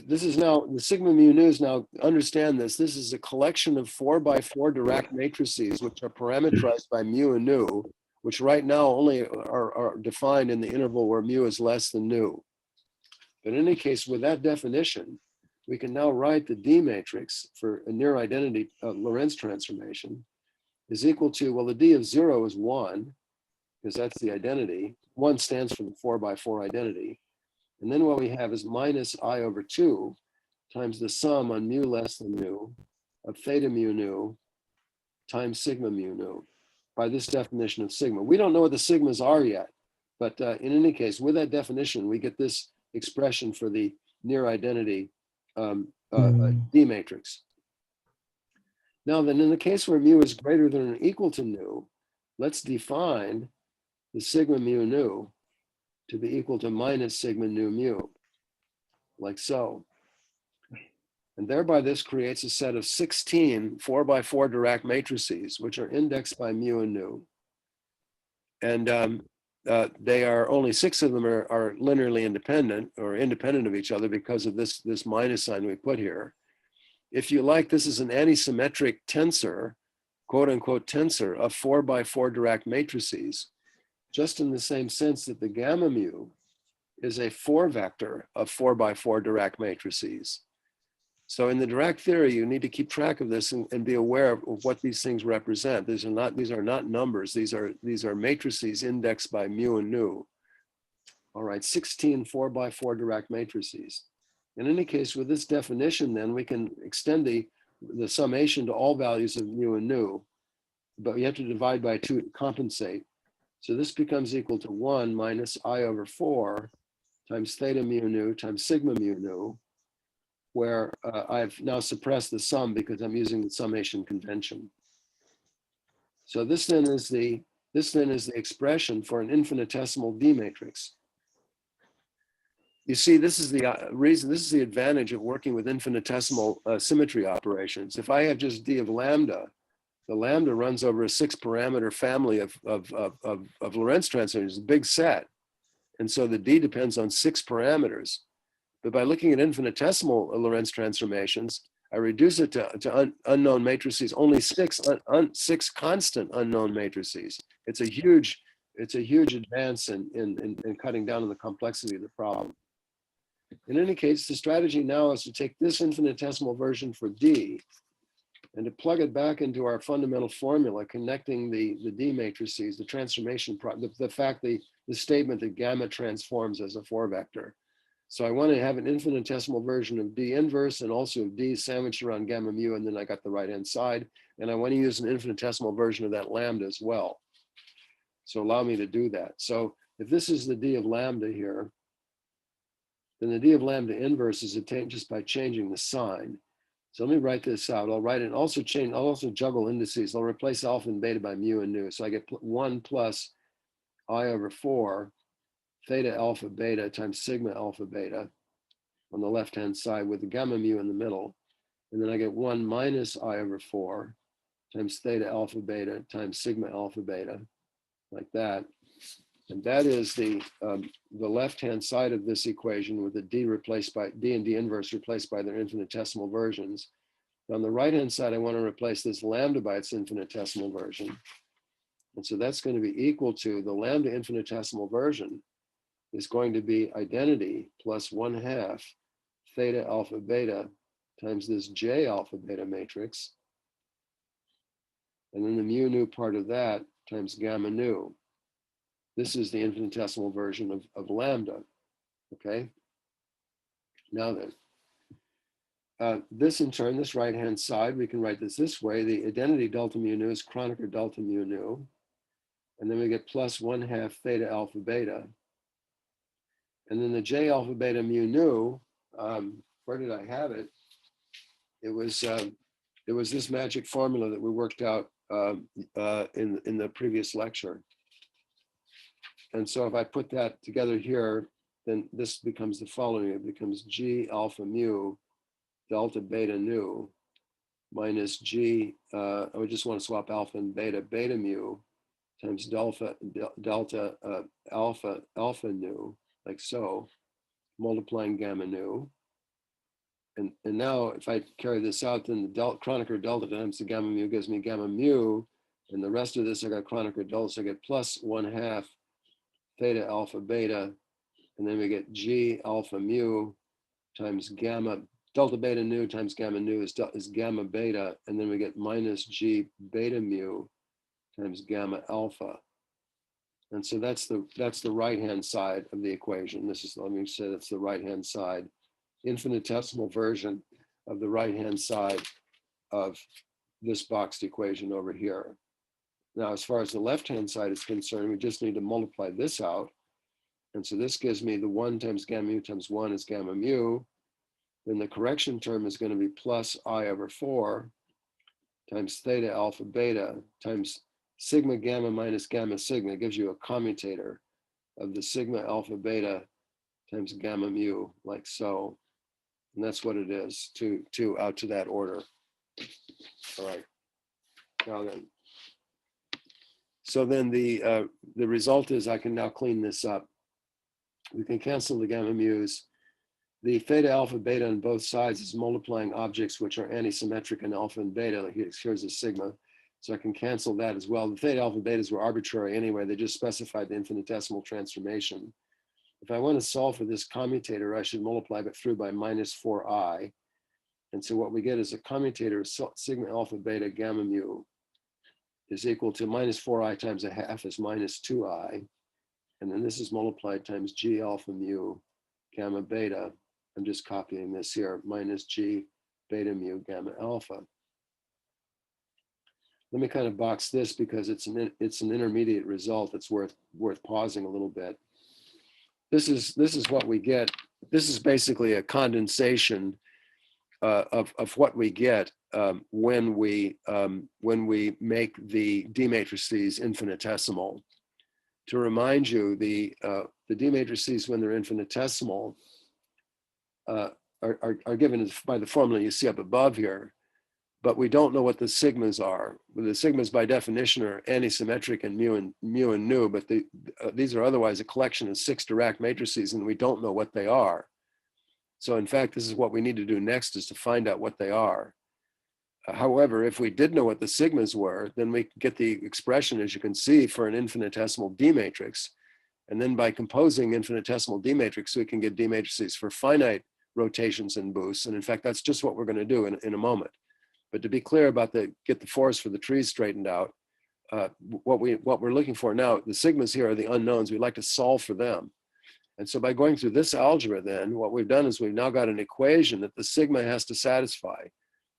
this is now, the sigma mu nu's now, understand this, this is a collection of 4x4 Dirac matrices, which are parameterized by mu and nu, which right now only are defined in the interval where mu is less than nu. But in any case, with that definition, we can now write the D matrix for a near identity Lorentz transformation is equal to, well, the D of 0 is 1, because that's the identity. 1 stands for the 4x4 identity. And then what we have is minus I over 2 times the sum on mu less than nu of theta mu nu times sigma mu nu by this definition of sigma. We don't know what the sigmas are yet, but in any case, with that definition, we get this expression for the near identity D matrix. Now then, in the case where mu is greater than or equal to nu, let's define the sigma mu nu to be equal to minus sigma nu mu, like so. And thereby this creates a set of 16 4x4 Dirac matrices, which are indexed by mu and nu. And they are, only 6 of them are linearly independent or independent of each other because of this minus sign we put here. If you like, this is an antisymmetric tensor, quote unquote tensor of 4x4 Dirac matrices, just in the same sense that the gamma mu is a 4 vector of 4x4 Dirac matrices. So in the Dirac theory, you need to keep track of this and be aware of what these things represent. These are not numbers. These are matrices indexed by mu and nu. All right, 16 4x4 Dirac matrices. In any case, with this definition, then we can extend the summation to all values of mu and nu, but we have to divide by 2 to compensate. So this becomes equal to 1 minus I over 4 times theta mu nu times sigma mu nu, where I've now suppressed the sum because I'm using the summation convention. So this then is the expression for an infinitesimal D matrix. You see, this is the reason, this is the advantage of working with infinitesimal symmetry operations. If I have just D of lambda, the lambda runs over a 6-parameter family of Lorentz transformations, a big set. And so the D depends on 6 parameters. But by looking at infinitesimal Lorentz transformations, I reduce it to unknown matrices, only 6 constant unknown matrices. It's a huge advance in cutting down on the complexity of the problem. In any case, the strategy now is to take this infinitesimal version for D and to plug it back into our fundamental formula, connecting the D matrices, the transformation, the statement that gamma transforms as a 4 vector. So I want to have an infinitesimal version of D inverse and also of D sandwiched around gamma mu, and then I got the right-hand side. And I want to use an infinitesimal version of that lambda as well. So allow me to do that. So if this is the D of lambda here, then the D of lambda inverse is attained just by changing the sign. So let me write this out. I'll write it and also change, I'll also juggle indices. I'll replace alpha and beta by mu and nu. So I get 1 plus I over 4 theta alpha beta times sigma alpha beta on the left-hand side with the gamma mu in the middle. And then I get 1 minus I over 4 times theta alpha beta times sigma alpha beta, like that. And that is the left-hand side of this equation with the D replaced by D and D inverse replaced by their infinitesimal versions. On the right-hand side, I want to replace this lambda by its infinitesimal version. And so that's going to be equal to the lambda infinitesimal version is going to be identity plus 1/2 theta alpha beta times this J alpha beta matrix. And then the mu nu part of that times gamma nu. This is the infinitesimal version of lambda, okay? Now then, this in turn, this right-hand side, we can write this way. The identity delta mu nu is Kronecker delta mu nu. And then we get plus 1/2 theta alpha beta. And then the J alpha beta mu nu, where did I have it? It was this magic formula that we worked out in the previous lecture. And so if I put that together here, then this becomes the following. It becomes G alpha mu delta beta nu minus G, I would just want to swap alpha and beta mu times delta alpha nu, like so, multiplying gamma nu. And now if I carry this out, then the Kronecker delta times the gamma mu gives me gamma mu. And the rest of this, I got Kronecker delta, so I get plus 1/2 theta alpha beta. And then we get G alpha mu times gamma, delta beta nu times gamma nu is gamma beta. And then we get minus G beta mu times gamma alpha. And so that's the right-hand side of the equation. This is, let me say that's the right-hand side, infinitesimal version of the right-hand side of this boxed equation over here. Now, as far as the left-hand side is concerned, we just need to multiply this out. And so this gives me the 1 times gamma mu times 1 is gamma mu. Then the correction term is going to be plus I over 4 times theta alpha beta times sigma gamma minus gamma sigma. It gives you a commutator of the sigma alpha beta times gamma mu, like so. And that's what it is, to out to that order. All right. Now then, so then the result is I can now clean this up. We can cancel the gamma mu's. The theta alpha beta on both sides is multiplying objects which are antisymmetric in alpha and beta. Like here's a sigma. So I can cancel that as well. The theta alpha betas were arbitrary anyway. They just specified the infinitesimal transformation. If I want to solve for this commutator, I should multiply it through by minus 4i. And so what we get is a commutator of sigma alpha beta gamma mu is equal to minus 4i times 1/2 is minus 2i. And then this is multiplied times G alpha mu gamma beta. I'm just copying this here, minus G beta mu gamma alpha. Let me kind of box this because it's an intermediate result that's worth pausing a little bit. This is what we get. This is basically a condensation of what we get when we make the D matrices infinitesimal. To remind you, the D matrices when they're infinitesimal are given by the formula you see up above here, but we don't know what the sigmas are. The sigmas by definition are antisymmetric in mu and nu, but these are otherwise a collection of 6 Dirac matrices and we don't know what they are. So in fact, this is what we need to do next, is to find out what they are. However, if we did know what the sigmas were, then we get the expression, as you can see, for an infinitesimal D matrix. And then by composing infinitesimal D matrix, we can get D matrices for finite rotations and boosts. And in fact, that's just what we're going to do in a moment. But to be clear about get the forest for the trees straightened out, what we're looking for now, the sigmas here are the unknowns. We'd like to solve for them. And so by going through this algebra then, what we've done is we've now got an equation that the sigma has to satisfy.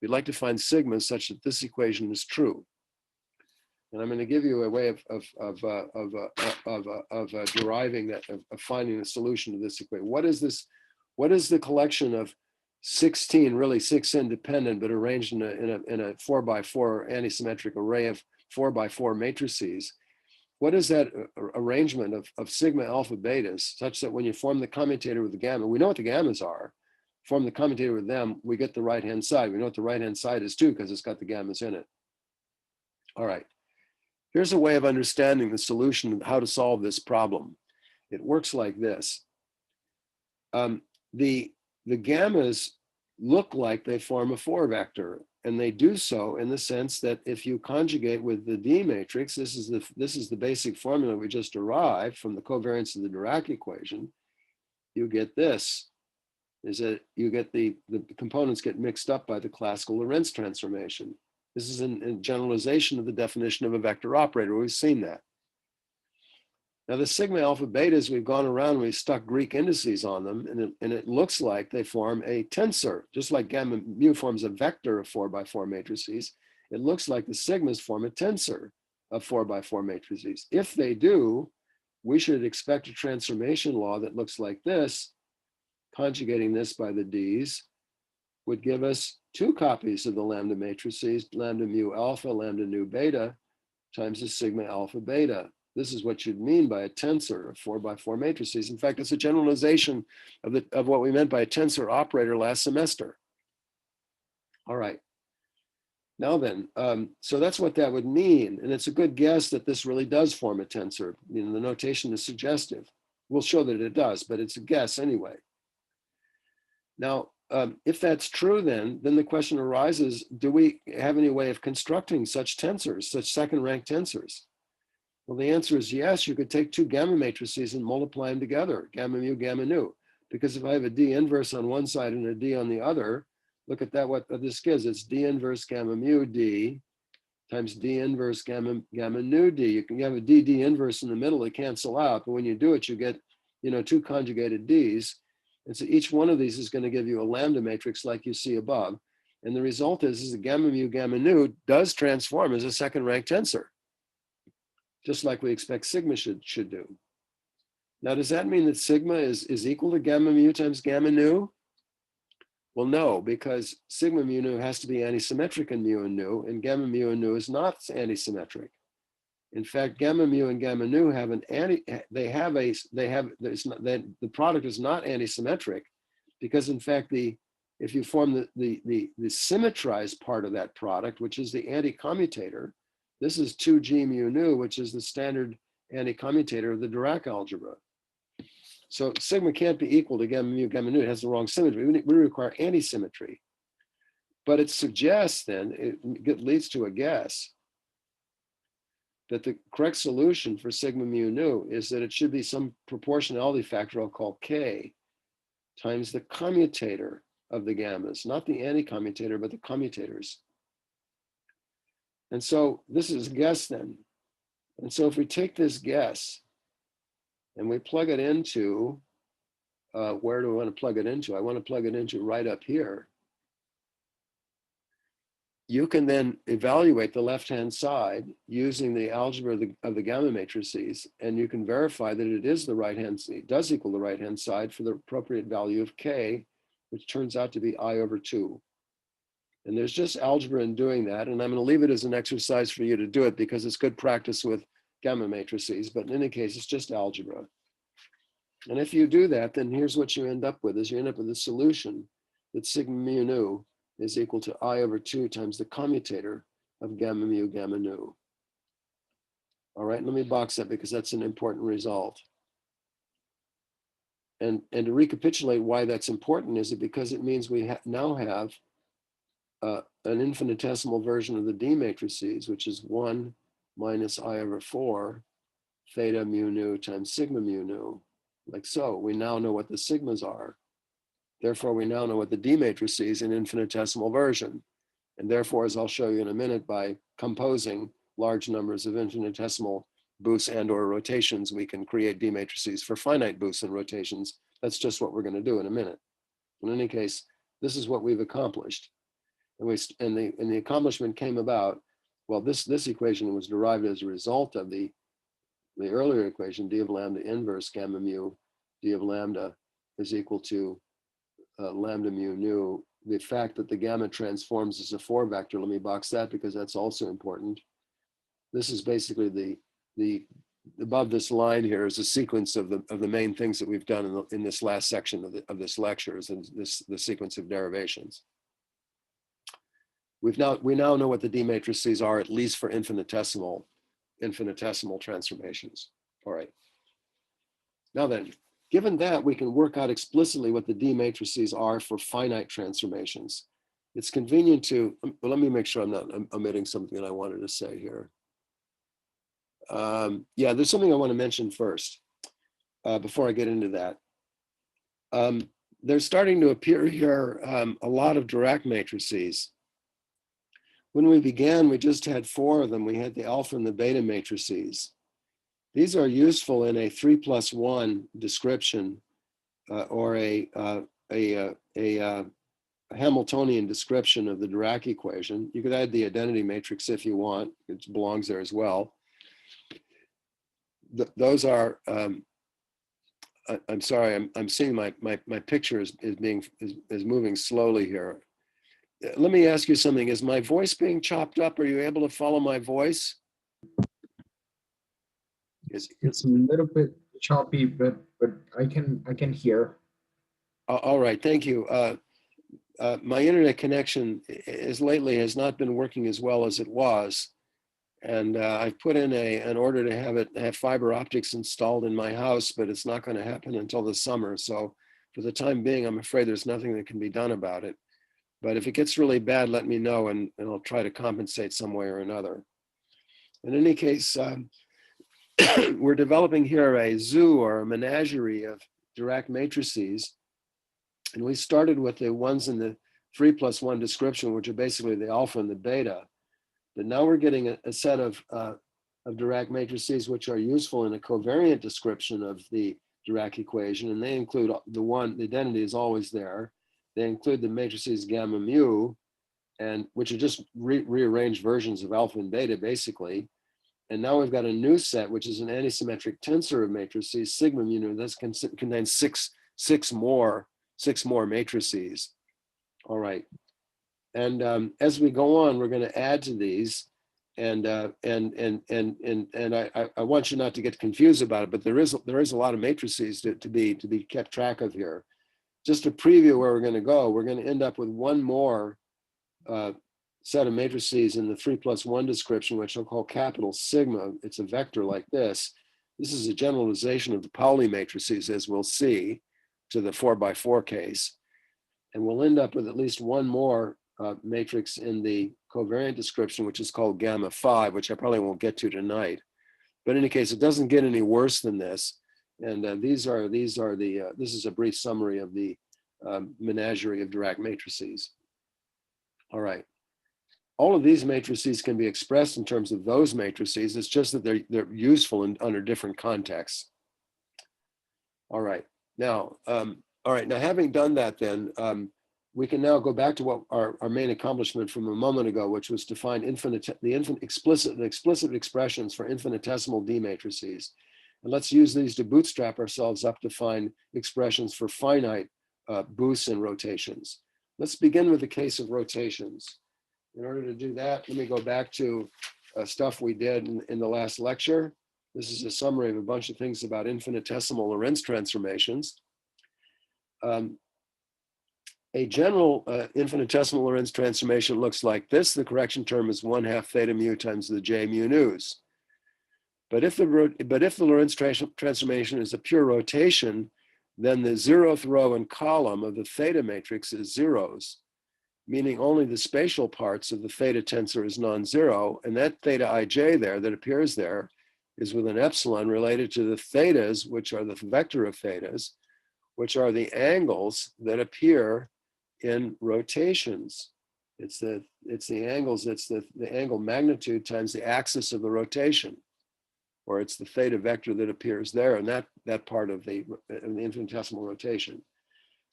We'd like to find sigmas such that this equation is true. And I'm going to give you a way of deriving that, of finding a solution to this equation. What is this? What is the collection of 16, really 6 independent, but arranged in a 4x4 antisymmetric array of 4x4 matrices? What is that arrangement of sigma alpha betas, such that when you form the commutator with the gamma, we know what the gammas are, form the commutator with them, we get the right-hand side. We know what the right-hand side is too, because it's got the gammas in it. All right, here's a way of understanding the solution of how to solve this problem. It works like this. The gammas look like they form a 4 vector, and they do so in the sense that if you conjugate with the D matrix, this is the basic formula we just derived from the covariance of the Dirac equation, you get this, is that you get the components get mixed up by the classical Lorentz transformation. This is a generalization of the definition of a vector operator. We've seen that. Now the sigma alpha betas, we've gone around, we've stuck Greek indices on them, and it looks like they form a tensor, just like gamma mu forms a vector of 4x4 matrices. It looks like the sigmas form a tensor of 4x4 matrices. If they do, we should expect a transformation law that looks like this. Conjugating this by the D's would give us two copies of the lambda matrices, lambda mu alpha, lambda nu beta, times the sigma alpha beta. This is what you'd mean by a tensor of 4x4 matrices. In fact, it's a generalization of what we meant by a tensor operator last semester. All right. Now then, so that's what that would mean. And it's a good guess that this really does form a tensor. You know, the notation is suggestive. We'll show that it does, but it's a guess anyway. Now, if that's true, then the question arises, do we have any way of constructing such tensors, such second rank tensors? Well, the answer is yes. You could take two gamma matrices and multiply them together, gamma mu, gamma nu. Because if I have a D inverse on one side and a D on the other, look at that, what this gives. It's D inverse gamma mu D times D inverse gamma nu D. You can have a D inverse in the middle, they cancel out. But when you do it, you get, you know, two conjugated Ds. And so each one of these is going to give you a lambda matrix like you see above. And the result is that gamma mu, gamma nu does transform as a second rank tensor, just like we expect sigma should do. Now, does that mean that sigma is equal to gamma mu times gamma nu? Well, no, because sigma mu nu has to be antisymmetric in mu and nu, and gamma mu and nu is not antisymmetric. In fact, gamma mu and gamma nu have the product is not antisymmetric, because in fact, if you form the symmetrized part of that product, which is the anticommutator, this is 2G mu nu, which is the standard anticommutator of the Dirac algebra. So sigma can't be equal to gamma mu, gamma nu. It has the wrong symmetry. We require antisymmetry. But it suggests then, it leads to a guess, that the correct solution for sigma mu nu is that it should be some proportionality factor I'll call K times the commutator of the gammas, not the anticommutator, but the commutators. And so this is a guess then. And so if we take this guess and we plug it into, where do I want to plug it into? I want to plug it into right up here. You can then evaluate the left-hand side using the algebra of the gamma matrices, and you can verify that it is the right-hand, it does equal the right-hand side for the appropriate value of K, which turns out to be I/2. And there's just algebra in doing that, and I'm going to leave it as an exercise for you to do it because it's good practice with gamma matrices, but in any case, it's just algebra. And if you do that, then here's what you end up with, is you end up with a solution that sigma mu nu is equal to I/2 times the commutator of gamma mu, gamma nu. All right, let me box that because that's an important result. And to recapitulate why that's important is it because it means we now have an infinitesimal version of the D matrices, which is 1 minus I/4 theta mu nu times sigma mu nu. Like so, we now know what the sigmas are. Therefore, we now know what the D matrices in infinitesimal version. And therefore, as I'll show you in a minute, by composing large numbers of infinitesimal boosts and or rotations, we can create D matrices for finite boosts and rotations. That's just what we're going to do in a minute. In any case, this is what we've accomplished. And the accomplishment came about, well, this equation was derived as a result of the earlier equation, d of lambda inverse gamma mu, d of lambda is equal to lambda mu nu. The fact that the gamma transforms as a 4 vector, let me box that because that's also important. This is basically the above this line here is a sequence of the main things that we've done in this last section of this lecture, is the sequence of derivations. We now know what the D matrices are, at least for infinitesimal transformations. All right. Now then, given that, we can work out explicitly what the D matrices are for finite transformations. It's convenient to, well, let me make sure I'm not omitting something that I wanted to say here. Yeah, there's something I want to mention first before I get into that. There's starting to appear here a lot of Dirac matrices, when we began, we just had 4 of them. We had the alpha and the beta matrices. These are useful in a 3+1 description or a Hamiltonian description of the Dirac equation. You could add the identity matrix if you want. It belongs there as well. Those are, I'm sorry, I'm seeing my picture is moving slowly here. Let me ask you something. Is my voice being chopped up? Are you able to follow my voice? It's a little bit choppy, but I can hear. All right, thank you. My internet connection lately has not been working as well as it was. And I've put in an order to have fiber optics installed in my house, but it's not going to happen until the summer. So for the time being, I'm afraid there's nothing that can be done about it. But if it gets really bad, let me know and I'll try to compensate some way or another. In any case, we're developing here a zoo or a menagerie of Dirac matrices. And we started with the ones in the 3+1 description, which are basically the alpha and the beta. But now we're getting a set of Dirac matrices which are useful in a covariant description of the Dirac equation, and they include the identity is always there. They include the matrices gamma mu, and which are just rearranged versions of alpha and beta, basically. And now we've got a new set, which is an antisymmetric tensor of matrices, sigma mu, that contains six more matrices. All right. And as we go on, we're going to add to these, and I want you not to get confused about it, but there is a lot of matrices to be kept track of here. Just to preview where we're going to go, we're going to end up with one more set of matrices in the 3+1 description, which I'll call capital sigma. It's a vector like this. This is a generalization of the Pauli matrices, as we'll see, to the 4x4 case, and we'll end up with at least one more matrix in the covariant description, which is called gamma 5, which I probably won't get to tonight. But in any case, it doesn't get any worse than this. And this is a brief summary of the menagerie of Dirac matrices. All right. All of these matrices can be expressed in terms of those matrices. It's just that they're useful under different contexts. All right. Now, having done that, then we can now go back to what our main accomplishment from a moment ago, which was to find the explicit expressions for infinitesimal D matrices. And let's use these to bootstrap ourselves up to find expressions for finite boosts and rotations. Let's begin with the case of rotations. In order to do that, let me go back to stuff we did in the last lecture. This is a summary of a bunch of things about infinitesimal Lorentz transformations. A general infinitesimal Lorentz transformation looks like this. The correction term is 1/2 theta mu times the j mu nus. But if the Lorentz transformation is a pure rotation, then the 0th row and column of the theta matrix is zeros, meaning only the spatial parts of the theta tensor is non-zero, and that theta ij there that appears there is with an epsilon related to the thetas, which are the vector of thetas, which are the angles that appear in rotations. It's the angles, it's the angle magnitude times the axis of the rotation, or it's the theta vector that appears there, and that part of the infinitesimal rotation.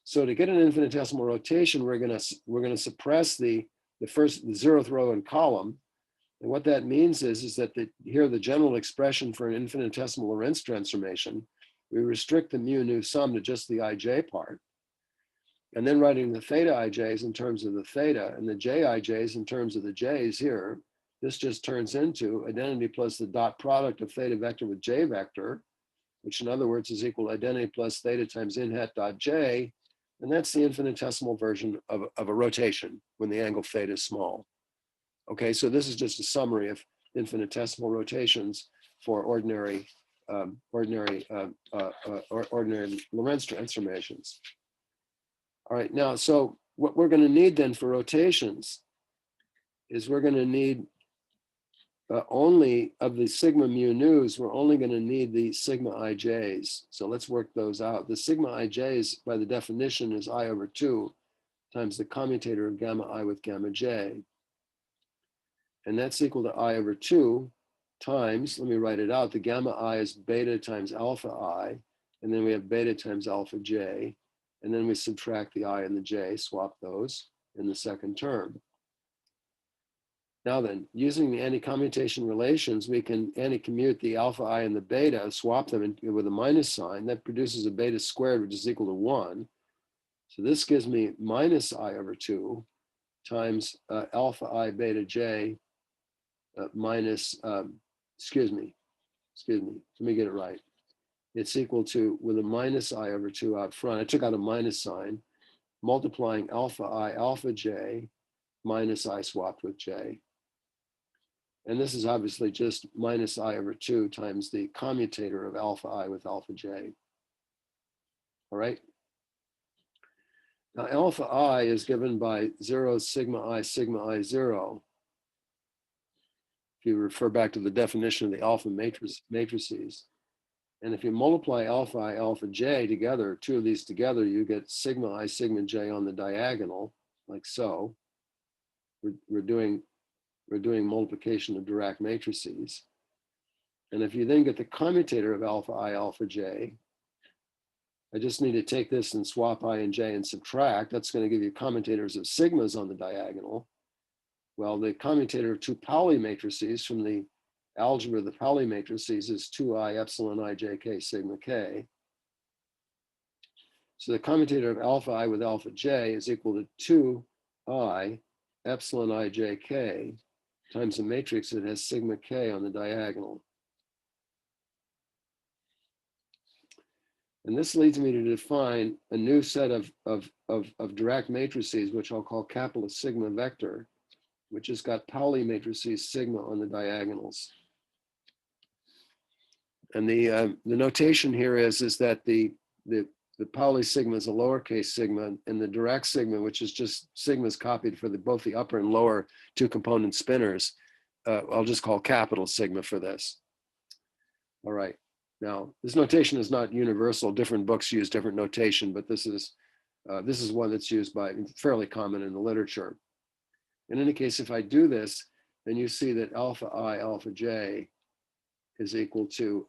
So to get an infinitesimal rotation, we're gonna suppress the 0th row and column. And what that means is that here the general expression for an infinitesimal Lorentz transformation, we restrict the mu nu sum to just the ij part. And then writing the theta ij's in terms of the theta and the j ij's in terms of the j's here, this just turns into identity plus the dot product of theta vector with j vector, which in other words is equal to identity plus theta times in hat dot j. And that's the infinitesimal version of a rotation when the angle theta is small. Okay, so this is just a summary of infinitesimal rotations for ordinary Lorentz transformations. All right, now, so what we're going to need then for rotations is we're going to need only of the sigma mu nus, we're only going to need the sigma ij's. So let's work those out. The sigma ij's, by the definition, is I/2 times the commutator of gamma I with gamma j. And that's equal to I over 2 times, let me write it out, the gamma I is beta times alpha I, and then we have beta times alpha j, and then we subtract the I and the j, swap those in the second term. Now then, using the anti-commutation relations, we can anti-commute the alpha I and the beta, swap them with a minus sign. That produces a beta squared, which is equal to 1. So this gives me minus I over 2 times alpha I beta j minus, excuse me, let me get it right. It's equal to, with a minus I over 2 out front, I took out a minus sign, multiplying alpha I alpha j minus I swapped with j. And this is obviously just minus I over 2 times the commutator of alpha I with alpha j. All right. Now alpha I is given by 0 sigma I 0. If you refer back to the definition of the alpha matrices. And if you multiply alpha I alpha j together, two of these together, you get sigma I sigma j on the diagonal, like so. We're doing multiplication of Dirac matrices. And if you then get the commutator of alpha I alpha j, I just need to take this and swap I and j and subtract. That's going to give you commutators of sigmas on the diagonal. Well, the commutator of two Pauli matrices from the algebra of the Pauli matrices is 2I epsilon I j k sigma k. So the commutator of alpha I with alpha j is equal to 2I epsilon I j k times a matrix that has sigma k on the diagonal. And this leads me to define a new set of Dirac matrices, which I'll call capital sigma vector, which has got Pauli matrices sigma on the diagonals. And the notation here is that the Pauli sigma is a lowercase sigma, and the Dirac sigma, which is just sigmas copied for both the upper and lower two component spinors, I'll just call capital sigma for this. All right. Now, this notation is not universal. Different books use different notation, but this is one that's used by fairly common in the literature. In any case, if I do this, then you see that alpha I alpha j is equal to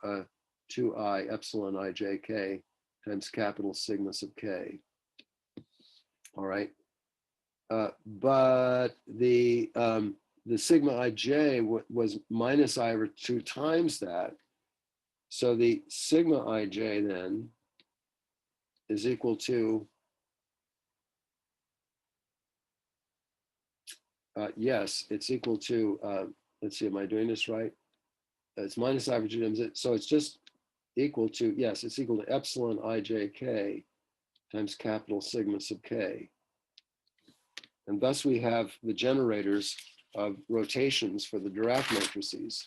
2I epsilon I j k times capital sigma sub k. All right. But the sigma ij was minus I over 2 times that. So the sigma ij then is equal to, yes, it's equal to, let's see, am I doing this right? It's minus I over 2 times it. So it's just equal to, yes, it's equal to epsilon ijk times capital sigma sub k. And thus we have the generators of rotations for the Dirac matrices.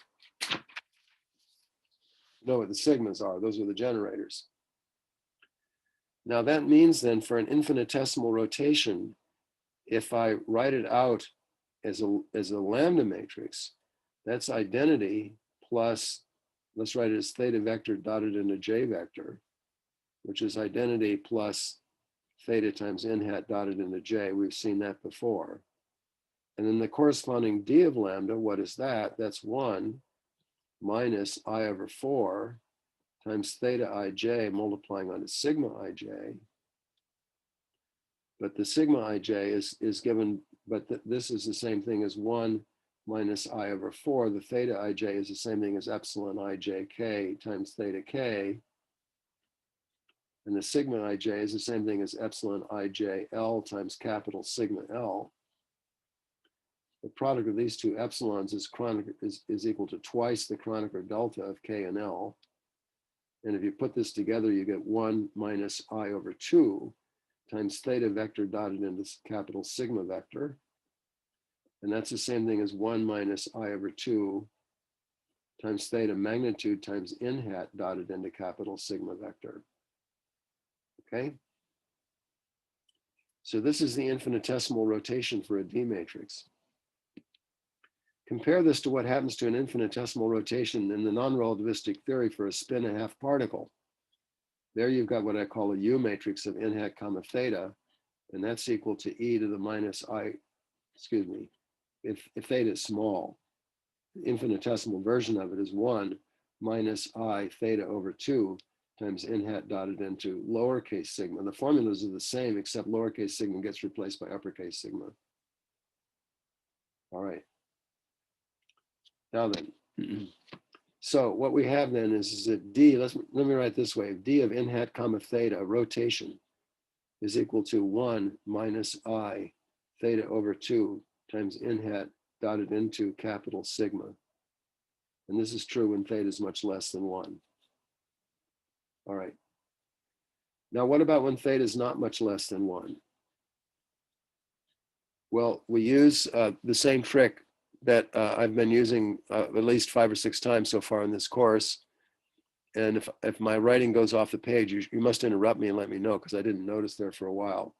You know what the sigmas are, those are the generators. Now that means then for an infinitesimal rotation, if I write it out as a lambda matrix, that's identity plus, let's write it as theta vector dotted into j vector, which is identity plus theta times n hat dotted into j. We've seen that before. And then the corresponding d of lambda, what is that? That's 1 minus I over 4 times theta ij multiplying onto sigma ij. But the sigma ij is given, but this is the same thing as 1 minus I over 4. The theta ij is the same thing as epsilon ijk times theta k. And the sigma ij is the same thing as epsilon ijl times capital sigma l. The product of these two epsilons is equal to twice the Kronecker delta of k and l. And if you put this together, you get 1 minus I over 2 times theta vector dotted into capital sigma vector. And that's the same thing as 1 minus I over 2 times theta magnitude times n hat dotted into capital sigma vector. Okay? So this is the infinitesimal rotation for a D matrix. Compare this to what happens to an infinitesimal rotation in the non-relativistic theory for a spin a half particle. There you've got what I call a U matrix of n hat comma theta, and that's equal to e to the minus I, excuse me, if theta is small. The infinitesimal version of it is 1 minus I theta over 2 times n hat dotted into lowercase sigma. The formulas are the same, except lowercase sigma gets replaced by uppercase sigma. All right. Now then, so what we have then is that d, let me write this way, d of n hat comma theta, rotation, is equal to 1 minus I theta over 2 times n hat dotted into capital sigma. And this is true when theta is much less than 1. All right. Now, what about when theta is not much less than 1? Well, we use the same trick that I've been using at least 5 or 6 times so far in this course. And if my writing goes off the page, you must interrupt me and let me know, because I didn't notice there for a while.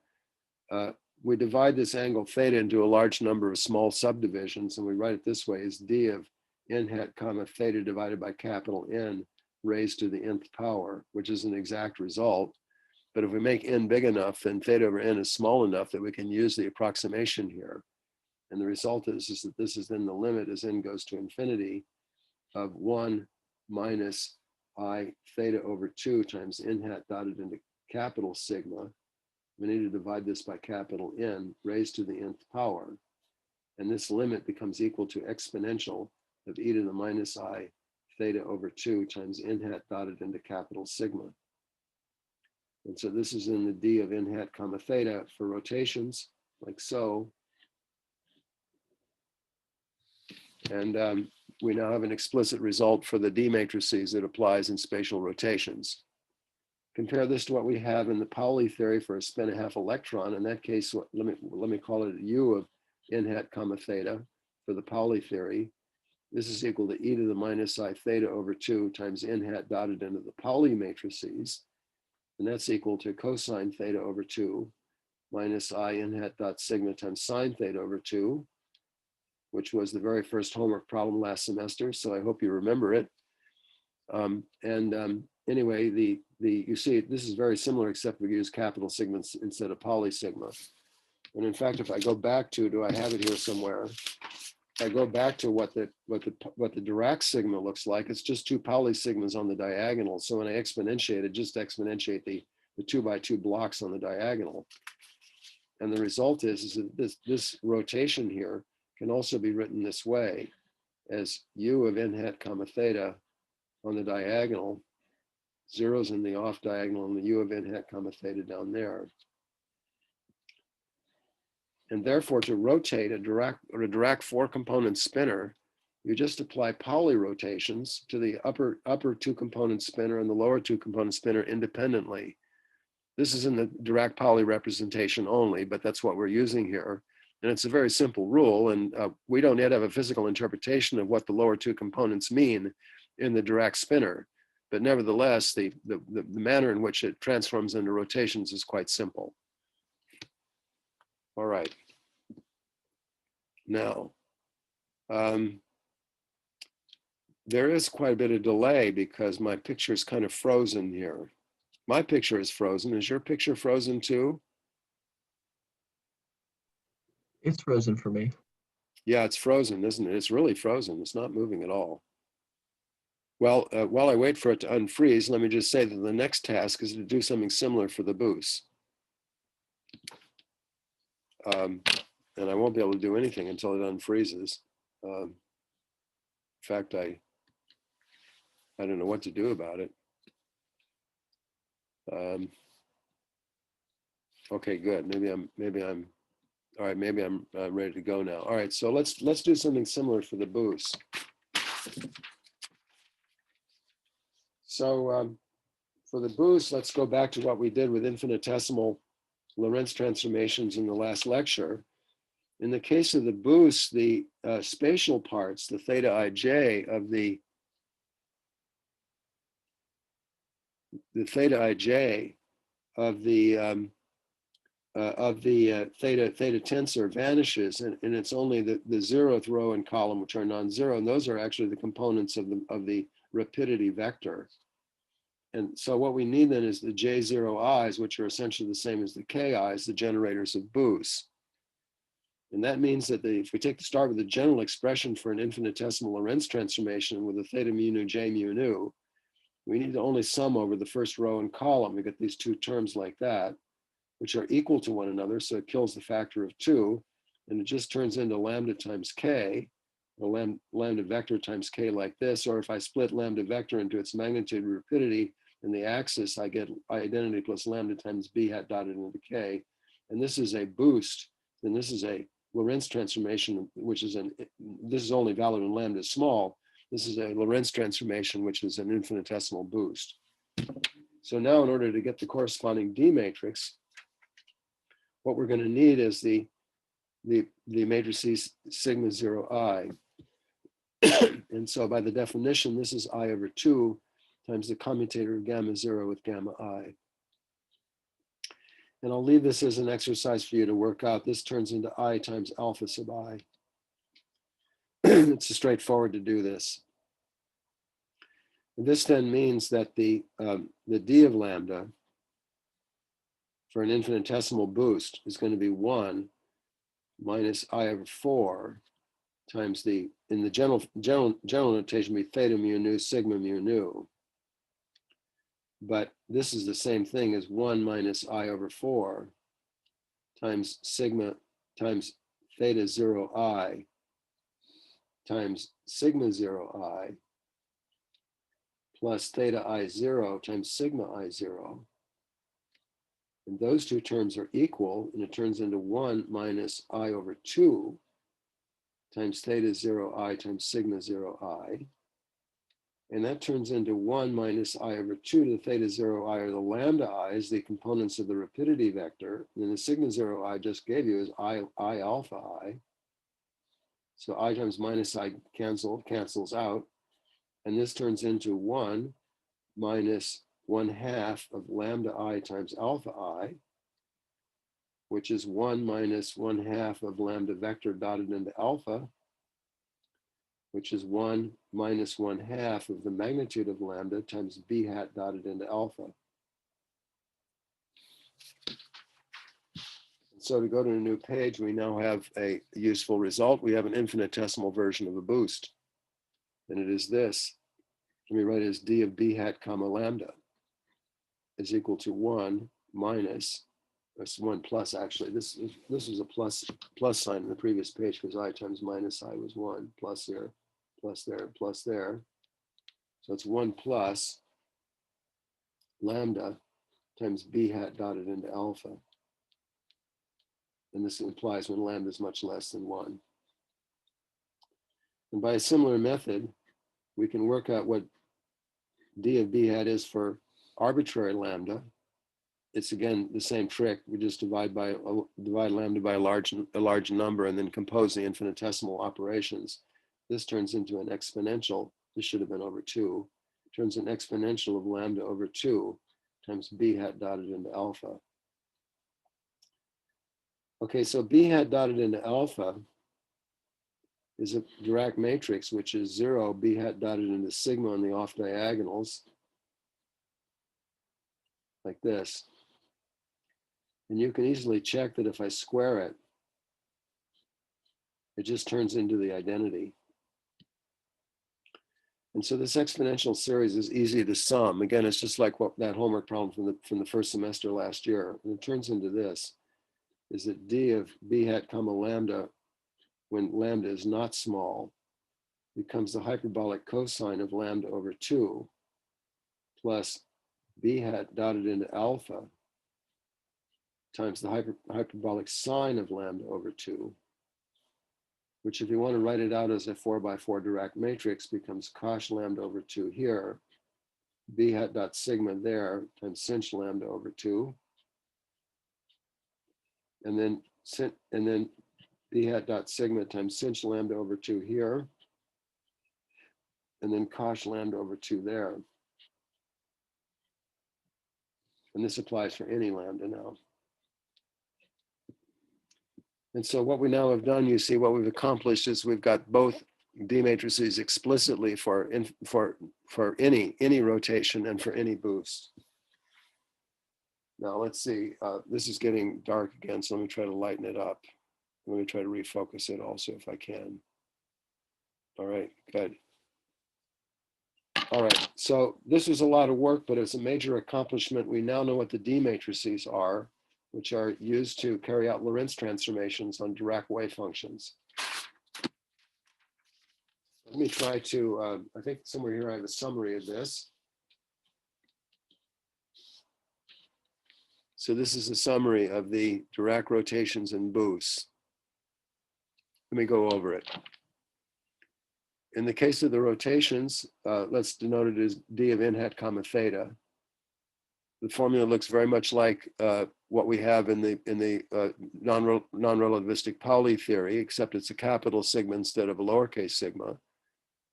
We divide this angle theta into a large number of small subdivisions, and we write it this way as d of n hat comma theta divided by capital N raised to the nth power, which is an exact result. But if we make n big enough, then theta over n is small enough that we can use the approximation here. And the result is that this is then the limit as n goes to infinity of 1 minus I theta over 2 times n hat dotted into capital sigma. We need to divide this by capital N raised to the nth power. And this limit becomes equal to exponential of e to the minus I theta over 2 times n hat dotted into capital sigma. And so this is in the d of n hat comma theta for rotations, like so. And we now have an explicit result for the D matrices that applies in spatial rotations. Compare this to what we have in the Pauli theory for a spin a half electron. In that case, let me call it u of n hat comma theta for the Pauli theory. This is equal to e to the minus I theta over 2 times n hat dotted into the Pauli matrices. And that's equal to cosine theta over 2 minus I n hat dot sigma times sine theta over 2, which was the very first homework problem last semester. So I hope you remember it. Anyway, you see, this is very similar, except we use capital sigma instead of poly sigma. And in fact, if I go back to, do I have it here somewhere? If I go back to what the Dirac sigma looks like, it's just 2 poly sigmas on the diagonal. So when I exponentiate it, just exponentiate the 2 by 2 blocks on the diagonal. And the result is that this rotation here can also be written this way as u of n hat comma theta on the diagonal, zeros in the off diagonal, and the u of n hat comma theta down there. And therefore, to rotate a Dirac 4-component spinner, you just apply Pauli rotations to the upper 2-component spinner and the lower 2-component spinner independently. This is in the Dirac Pauli representation only, but that's what we're using here. And it's a very simple rule, and we don't yet have a physical interpretation of what the lower 2 components mean in the Dirac spinner. But nevertheless, the manner in which it transforms into rotations is quite simple. All right. Now, there is quite a bit of delay because my picture is kind of frozen here. My picture is frozen. Is your picture frozen too? It's frozen for me. Yeah, it's frozen, isn't it? It's really frozen. It's not moving at all. Well, while I wait for it to unfreeze, let me just say that the next task is to do something similar for the boost. And I won't be able to do anything until it unfreezes. In fact, I don't know what to do about it. Okay, good. Maybe I'm all right. Maybe I'm ready to go now. All right, so let's do something similar for the boost. So for the boost, let's go back to what we did with infinitesimal Lorentz transformations in the last lecture. In the case of the boost, the spatial parts, the theta ij of the theta ij of the theta tensor vanishes, and it's only the 0th row and column which are non-zero, and those are actually the components of the rapidity vector. And so what we need then is the J0i's, which are essentially the same as the KI's, the generators of boost. And that means that if we take the start with the general expression for an infinitesimal Lorentz transformation with a theta mu nu j mu nu, we need to only sum over the first row and column. We get these two terms like that, which are equal to one another. So it kills the factor of 2, and it just turns into lambda times k, or lambda vector times k like this. Or if I split lambda vector into its magnitude and rapidity in the axis, I get identity plus lambda times b hat dotted into k. And this is a boost. And this is a Lorentz transformation, which is this is only valid when lambda is small. This is a Lorentz transformation, which is an infinitesimal boost. So now in order to get the corresponding D matrix, what we're going to need is the matrices sigma 0 I. And so by the definition, this is I over 2 times the commutator of gamma 0 with gamma I. And I'll leave this as an exercise for you to work out. This turns into I times alpha sub I. It's straightforward to do this. And this then means that the D of lambda for an infinitesimal boost is going to be 1 minus I over 4 times in the general notation be theta mu nu sigma mu nu. But this is the same thing as 1 minus I over 4 times sigma times theta 0 I times sigma 0 I plus theta I 0 times sigma I 0. And those two terms are equal, and it turns into 1 minus I over 2 times theta 0 I times sigma 0 I. And that turns into 1 minus I over 2 to the theta 0 I, or the lambda i's, the components of the rapidity vector. And then the sigma 0 I just gave you is I alpha I. So I times minus I cancels out. And this turns into 1 minus 1/2 of lambda I times alpha I, which is 1 minus 1/2 of lambda vector dotted into alpha, which is 1 minus 1/2 of the magnitude of lambda times b hat dotted into alpha. So to go to a new page, we now have a useful result. We have an infinitesimal version of a boost. And it is this. Let me write it as d of b hat comma lambda is equal to 1 minus, that's 1 plus actually. This was a plus sign in the previous page because I times minus I was 1, plus here, plus there, plus there. So it's 1 plus lambda times b hat dotted into alpha. And this implies when lambda is much less than 1. And by a similar method, we can work out what d of b hat is for arbitrary lambda. It's again the same trick. We just divide lambda by a large number and then compose the infinitesimal operations. This turns into an exponential. This should have been over 2. Turns an exponential of lambda over 2 times b hat dotted into alpha. Okay, so b hat dotted into alpha is a Dirac matrix, which is 0, b hat dotted into sigma on the off diagonals, like this. And you can easily check that if I square it, it just turns into the identity. And so this exponential series is easy to sum. Again, it's just like that homework problem from the first semester last year. And it turns into this, is that d of b hat comma lambda, when lambda is not small, becomes the hyperbolic cosine of lambda over 2 plus b hat dotted into alpha times the hyperbolic sine of lambda over 2, which if you want to write it out as a 4x4 Dirac matrix becomes cosh lambda over 2 here, b hat dot sigma there times sinh lambda over 2, and then b hat dot sigma times sinh lambda over 2 here, and then cosh lambda over 2 there. And this applies for any lambda now. And so what we now have done, you see what we've accomplished is we've got both D matrices explicitly for any rotation and for any boost. Now let's see, this is getting dark again, so let me try to lighten it up. Let me try to refocus it also if I can. All right, good. All right, so this was a lot of work, but it's a major accomplishment. We now know what the D matrices are, which are used to carry out Lorentz transformations on Dirac wave functions. Let me try to, I think somewhere here I have a summary of this. So this is a summary of the Dirac rotations and boosts. Let me go over it. In the case of the rotations, let's denote it as d of n hat comma theta. The formula looks very much like what we have in the non-relativistic Pauli theory, except it's a capital sigma instead of a lowercase sigma.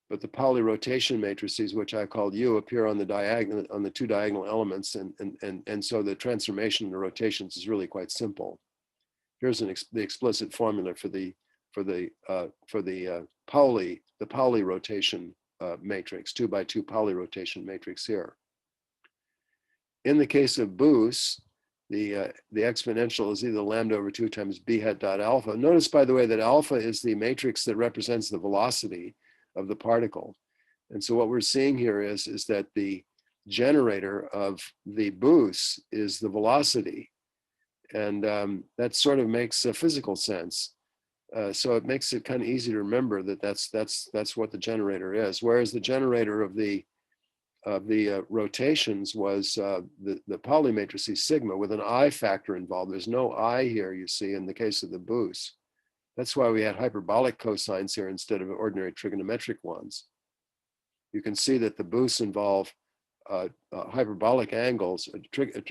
But the Pauli rotation matrices, which I called U, appear on the diagonal, on the two diagonal elements, and so the transformation of the rotations is really quite simple. Here's the explicit formula for the Pauli rotation matrix, 2 by 2 Pauli rotation matrix here. In the case of boosts, the exponential is either lambda over 2 times b hat dot alpha. Notice, by the way, that alpha is the matrix that represents the velocity of the particle. And so what we're seeing here is that the generator of the boosts is the velocity. And that sort of makes a physical sense. So it makes it kind of easy to remember that that's what the generator is. Whereas the generator of the rotations was the Pauli matrices sigma with an I factor involved. There's no I here, you see, in the case of the boosts. That's why we had hyperbolic cosines here instead of ordinary trigonometric ones. You can see that the boosts involve hyperbolic angles,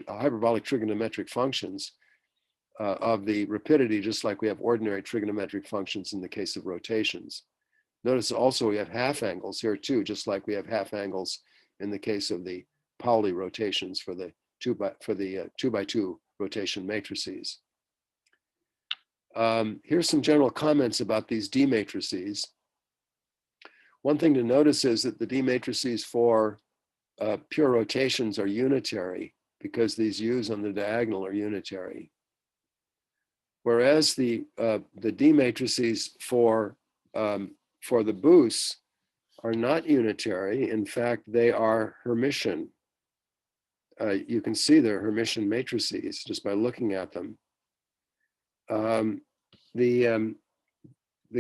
hyperbolic trigonometric functions of the rapidity, just like we have ordinary trigonometric functions in the case of rotations. Notice also we have half angles here too, just like we have half angles in the case of the Pauli rotations for the 2 by 2 rotation matrices. Here's some general comments about these D matrices. One thing to notice is that the D matrices for pure rotations are unitary because these U's on the diagonal are unitary. Whereas the D matrices for the boosts are not unitary. In fact, they are Hermitian. You can see they're Hermitian matrices just by looking at them. The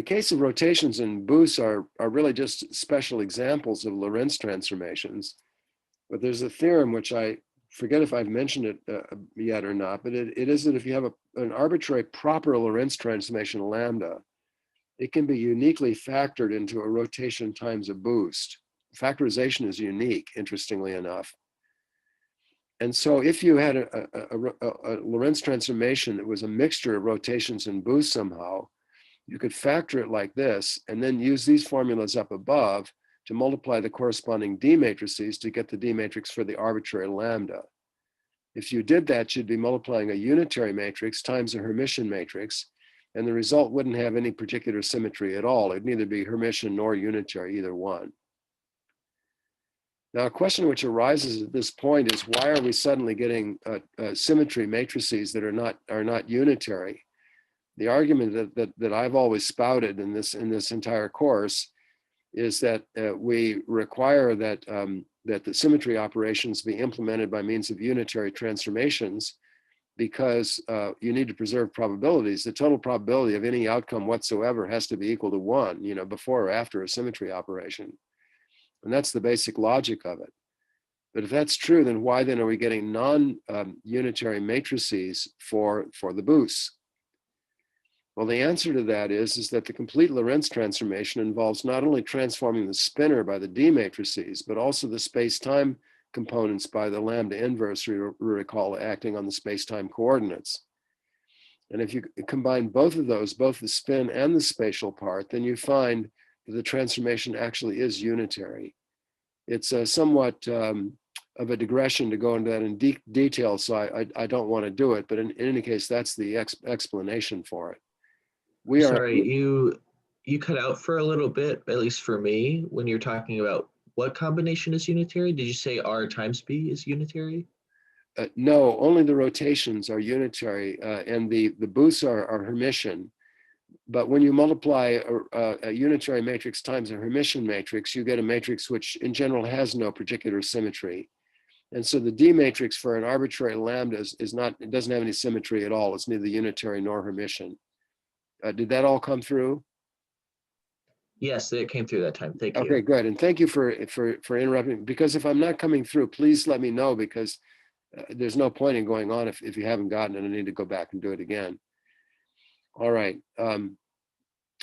case of rotations and boosts are really just special examples of Lorentz transformations. But there's a theorem which I forget if I've mentioned it yet or not, but it is that if you have an arbitrary proper Lorentz transformation lambda, it can be uniquely factored into a rotation times a boost. Factorization is unique, interestingly enough. And so if you had a Lorentz transformation that was a mixture of rotations and boosts somehow, you could factor it like this and then use these formulas up above to multiply the corresponding D matrices to get the D matrix for the arbitrary lambda. If you did that, you'd be multiplying a unitary matrix times a Hermitian matrix, and the result wouldn't have any particular symmetry at all. It'd neither be Hermitian nor unitary, either one. Now, a question which arises at this point is, why are we suddenly getting symmetry matrices that are not unitary? The argument that I've always spouted in this entire course is that we require that the symmetry operations be implemented by means of unitary transformations, because you need to preserve probabilities. The total probability of any outcome whatsoever has to be equal to 1, before or after a symmetry operation. And that's the basic logic of it. But if that's true, then why then are we getting non-unitary matrices for the boosts? Well, the answer to that is that the complete Lorentz transformation involves not only transforming the spinor by the D matrices, but also the space-time components by the lambda inverse, you recall, acting on the space-time coordinates. And if you combine both of those, both the spin and the spatial part, then you find that the transformation actually is unitary. It's somewhat of a digression to go into that in detail, so I don't want to do it, but in any case, that's the explanation for it. Sorry, you cut out for a little bit, at least for me, when you're talking about what combination is unitary. Did you say R times B is unitary? No, only the rotations are unitary, and the boosts are Hermitian. But when you multiply a unitary matrix times a Hermitian matrix, you get a matrix which in general has no particular symmetry. And so the D matrix for an arbitrary lambda is not, it doesn't have any symmetry at all. It's neither unitary nor Hermitian. Did that all come through? Yes, it came through that time. Thank you. Okay, good. And thank you for interrupting, because if I'm not coming through, please let me know, because there's no point in going on if you haven't gotten it. I need to go back and do it again. All right.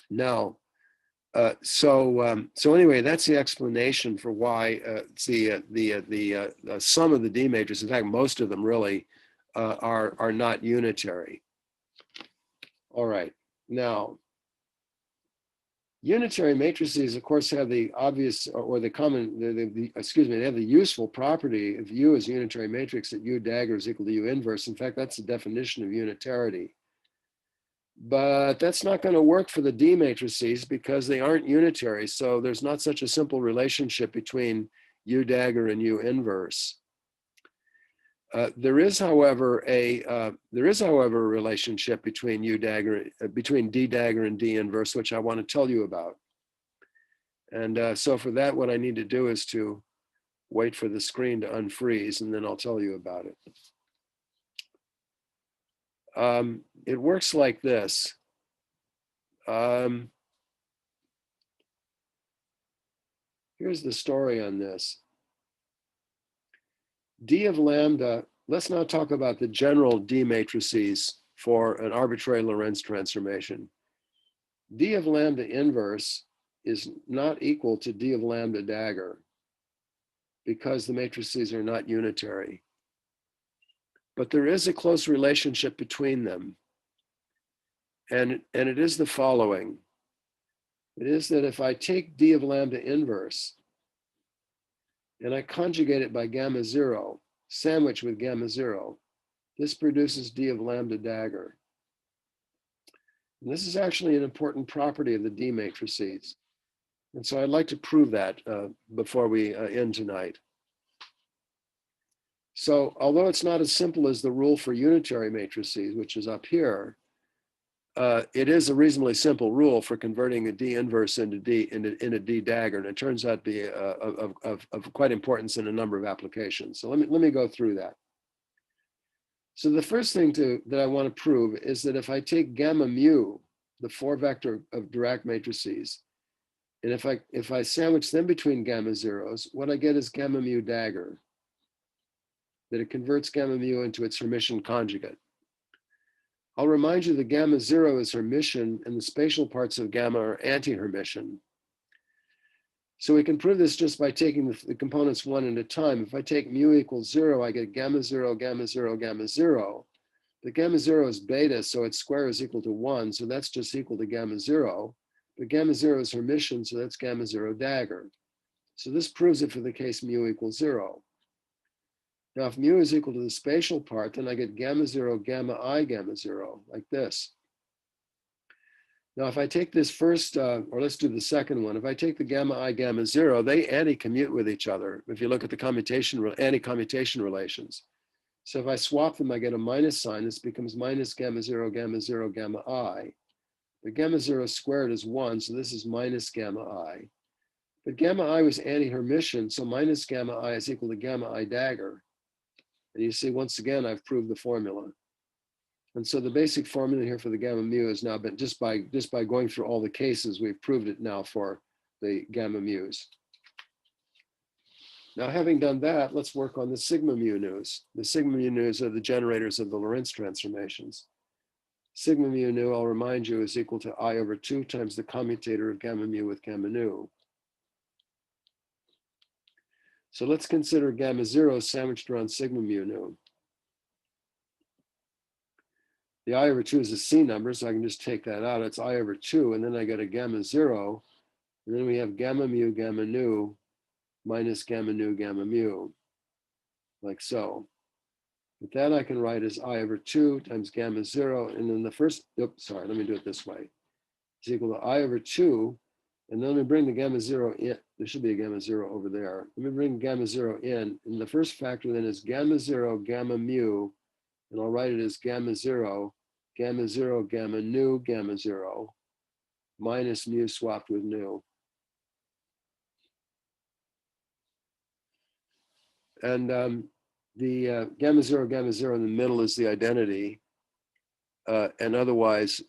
Now, so anyway, that's the explanation for why the sum of the D matrices, in fact, most of them really are not unitary. All right. Now, unitary matrices, of course, have the obvious or the common, excuse me, they have the useful property if U is a unitary matrix that U dagger is equal to U inverse. In fact, that's the definition of unitarity. But that's not going to work for the D matrices because they aren't unitary. So there's not such a simple relationship between U dagger and U inverse. There is, however, a relationship between U dagger, between D dagger and D inverse, which I want to tell you about. And so for that, what I need to do is to wait for the screen to unfreeze, and then I'll tell you about it. It works like this. Here's the story on this. D of lambda, let's now talk about the general D matrices for an arbitrary Lorentz transformation. D of lambda inverse is not equal to D of lambda dagger because the matrices are not unitary. But there is a close relationship between them. And it is the following. It is that if I take D of lambda inverse and I conjugate it by gamma 0, sandwich with gamma 0, this produces D of lambda dagger. And this is actually an important property of the D matrices. And so I'd like to prove that before we end tonight. So although it's not as simple as the rule for unitary matrices, which is up here, it is a reasonably simple rule for converting a D inverse into D dagger, and it turns out to be of quite importance in a number of applications. So let me go through that. So the first thing that I want to prove is that if I take gamma mu, the 4-vector of Dirac matrices, and if I sandwich them between gamma zeros, what I get is gamma mu dagger, that it converts gamma mu into its Hermitian conjugate. I'll remind you that gamma 0 is Hermitian and the spatial parts of gamma are anti-Hermitian. So we can prove this just by taking the components one at a time. If I take mu equals 0, I get gamma 0, gamma 0, gamma 0. The gamma 0 is beta, so its square is equal to 1, so that's just equal to gamma 0. But gamma 0 is Hermitian, so that's gamma 0 dagger. So this proves it for the case mu equals 0. Now, if mu is equal to the spatial part, then I get gamma 0, gamma I, gamma 0, like this. Now, if I take this first, or let's do the second one. If I take the gamma I, gamma 0, they anti-commute with each other. If you look at the anti-commutation relations. So if I swap them, I get a minus sign. This becomes minus gamma 0, gamma 0, gamma I. The gamma 0 squared is 1, so this is minus gamma I. But gamma I was anti-Hermitian, so minus gamma I is equal to gamma I dagger. And you see, once again, I've proved the formula. And so the basic formula here for the gamma mu has now been, just by going through all the cases, we've proved it now for the gamma mu's. Now, having done that, let's work on the sigma mu nu's. The sigma mu nu's are the generators of the Lorentz transformations. Sigma mu nu, I'll remind you, is equal to I over 2 times the commutator of gamma mu with gamma nu. So let's consider gamma 0 sandwiched around sigma mu nu. The I over 2 is a C number, so I can just take that out. It's I over 2, and then I get a gamma 0, and then we have gamma mu, gamma nu, minus gamma nu, gamma mu, like so. But that I can write as I over 2 times gamma 0, and then the first, oops, sorry, let me do it this way. It's equal to I over 2, and then let me bring the gamma 0 in. There should be a gamma 0 over there. Let me bring gamma 0 in, and the first factor then is gamma 0, gamma mu, and I'll write it as gamma 0 gamma 0, gamma nu, gamma 0, minus mu swapped with nu. And the gamma 0, gamma 0 in the middle is the identity. And otherwise,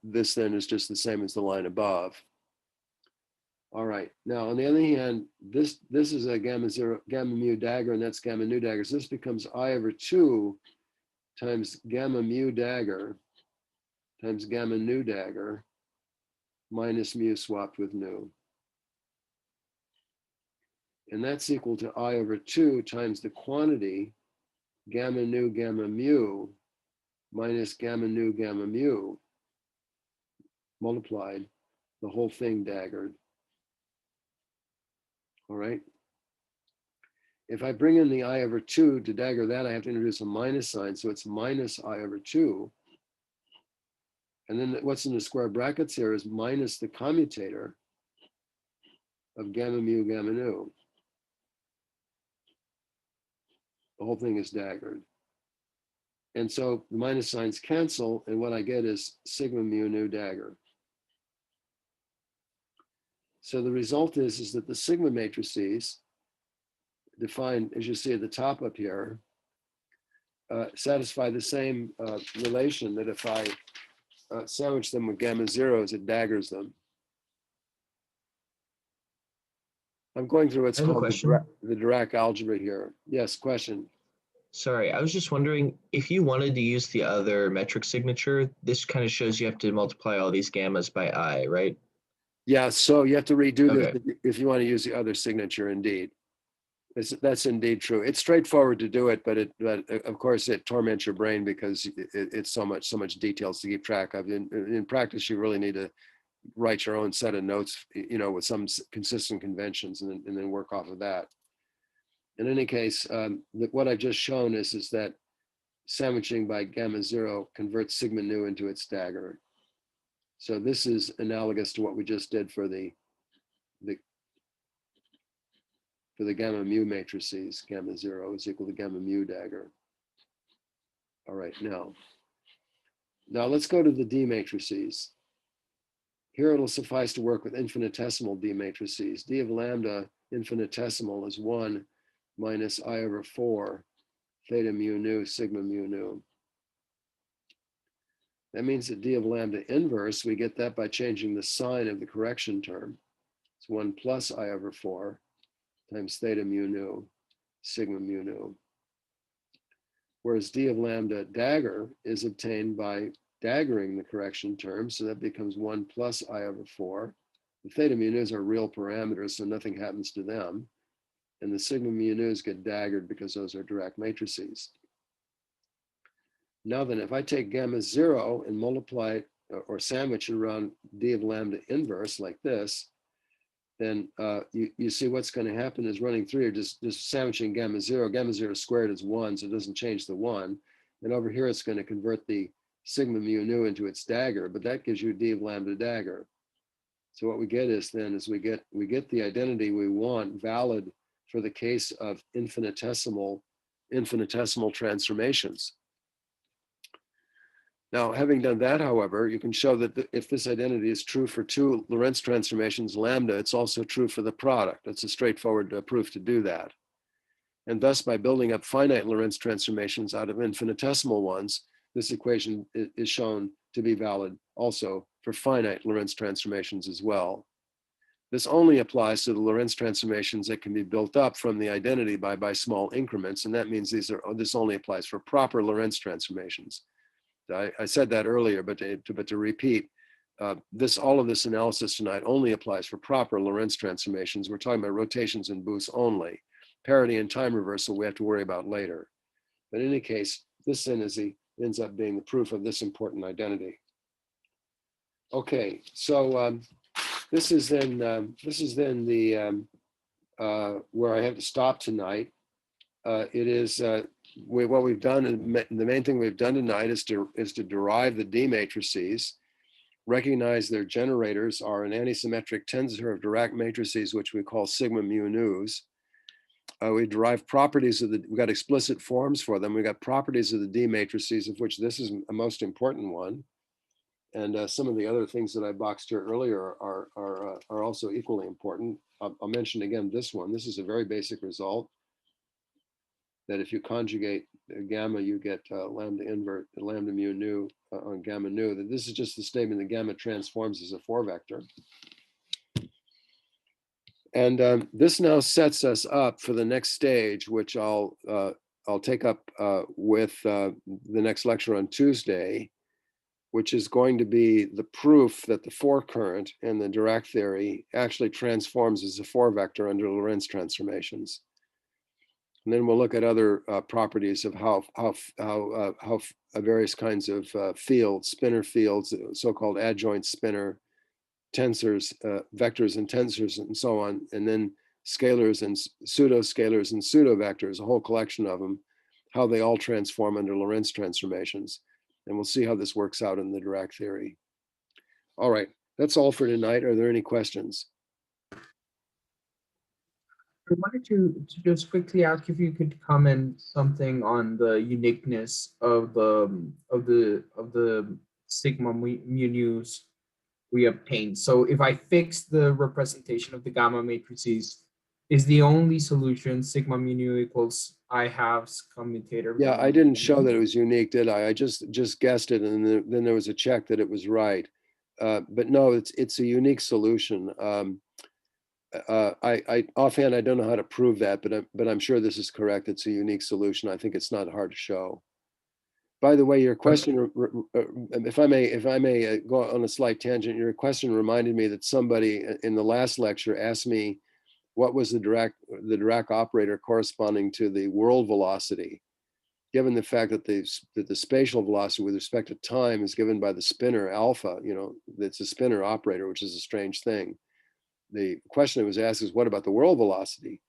this then is just the same as the line above. All right. Now, on the other hand, this is a gamma 0, gamma mu dagger, and that's gamma nu dagger. So this becomes I over 2 times gamma mu dagger times gamma nu dagger minus mu swapped with nu. And that's equal to I over 2 times the quantity gamma nu gamma mu minus gamma nu gamma mu multiplied, the whole thing daggered. All right. If I bring in the I over 2 to dagger that, I have to introduce a minus sign. So it's minus I over 2. And then what's in the square brackets here is minus the commutator of gamma mu gamma nu. The whole thing is daggered. And so the minus signs cancel, and what I get is sigma mu nu dagger. So the result is that the sigma matrices, defined as you see at the top up here, satisfy the same relation that if I sandwich them with gamma zeros, it daggers them. I'm going through what's I have a called question. the Dirac algebra here. Yes, question. Sorry, I was just wondering if you wanted to use the other metric signature, this kind of shows you have to multiply all these gammas by I, right? Yeah, so you have to redo Okay. this if you want to use the other signature, indeed. That's indeed true. It's straightforward to do it, but of course it torments your brain because it's so much details to keep track of. In practice, you really need to write your own set of notes, with some consistent conventions, and then work off of that. In any case, what I've just shown is that sandwiching by gamma 0 converts sigma nu into its dagger. So this is analogous to what we just did for the gamma mu matrices. Gamma 0 is equal to gamma mu dagger. All right, now let's go to the D matrices. Here it'll suffice to work with infinitesimal D matrices. D of lambda infinitesimal is 1 minus I over 4 theta mu nu sigma mu nu. That means that D of lambda inverse, we get that by changing the sign of the correction term. It's 1 plus I over 4 times theta mu nu sigma mu nu. Whereas D of lambda dagger is obtained by daggering the correction term, so that becomes 1 plus I over 4. The theta mu nu's are real parameters, so nothing happens to them. And the sigma mu nu's get daggered because those are Dirac matrices. Now then, if I take gamma 0 and multiply it or sandwich it around D of lambda inverse like this, then you see what's going to happen is running through here, just sandwiching gamma 0. Gamma 0 squared is 1, so it doesn't change the 1. And over here, it's going to convert the sigma mu nu into its dagger, but that gives you D of lambda dagger. So what we get is we get the identity we want valid for the case of infinitesimal transformations. Now, having done that, however, you can show that if this identity is true for 2 Lorentz transformations lambda, it's also true for the product. It's a straightforward proof to do that. And thus, by building up finite Lorentz transformations out of infinitesimal ones, this equation is shown to be valid also for finite Lorentz transformations as well. This only applies to the Lorentz transformations that can be built up from the identity by small increments, and that means this only applies for proper Lorentz transformations. I said that earlier, but to repeat, all of this analysis tonight only applies for proper Lorentz transformations. We're talking about rotations and boosts only. Parity and time reversal we have to worry about later. But in any case, this then ends up being the proof of this important identity. Okay, so this is then the where I have to stop tonight. It is what we've done, and the main thing we've done tonight is to derive the D matrices, recognize their generators are an antisymmetric tensor of Dirac matrices, which we call sigma mu nu's. we derive properties of we've got explicit forms for them. We've got properties of the D matrices, of which this is a most important one. And some of the other things that I boxed here earlier are also equally important. I'll mention again this one. This is a very basic result, that if you conjugate gamma, you get lambda invert, lambda mu nu on gamma nu. That this is just the statement that gamma transforms as a 4-vector. And this now sets us up for the next stage, which I'll take up with the next lecture on Tuesday, which is going to be the proof that the 4 current in the Dirac theory actually transforms as a 4-vector under Lorentz transformations. And then we'll look at other properties of how various kinds of fields, spinor fields, so-called adjoint spinor, tensors, vectors and tensors and so on, and then scalars and pseudo-scalars and pseudo-vectors, a whole collection of them, how they all transform under Lorentz transformations. And we'll see how this works out in the Dirac theory. All right, that's all for tonight. Are there any questions? I wanted to just quickly ask if you could comment something on the uniqueness of the sigma mu nu's we obtained. So if I fix the representation of the gamma matrices, is the only solution sigma mu nu equals I halves commutator? Yeah, I didn't show that it was unique, did I? I just guessed it, and then there was a check that it was right. But no, it's a unique solution. I offhand I don't know how to prove that, but I'm sure this is correct. It's a unique solution. I think it's not hard to show. By the way, your question, if I may go on a slight tangent, your question reminded me that somebody in the last lecture asked me what was the Dirac operator corresponding to the world velocity, given the fact that the spatial velocity with respect to time is given by the spinor alpha. It's a spinor operator, which is a strange thing. The question that was asked is, what about the world velocity?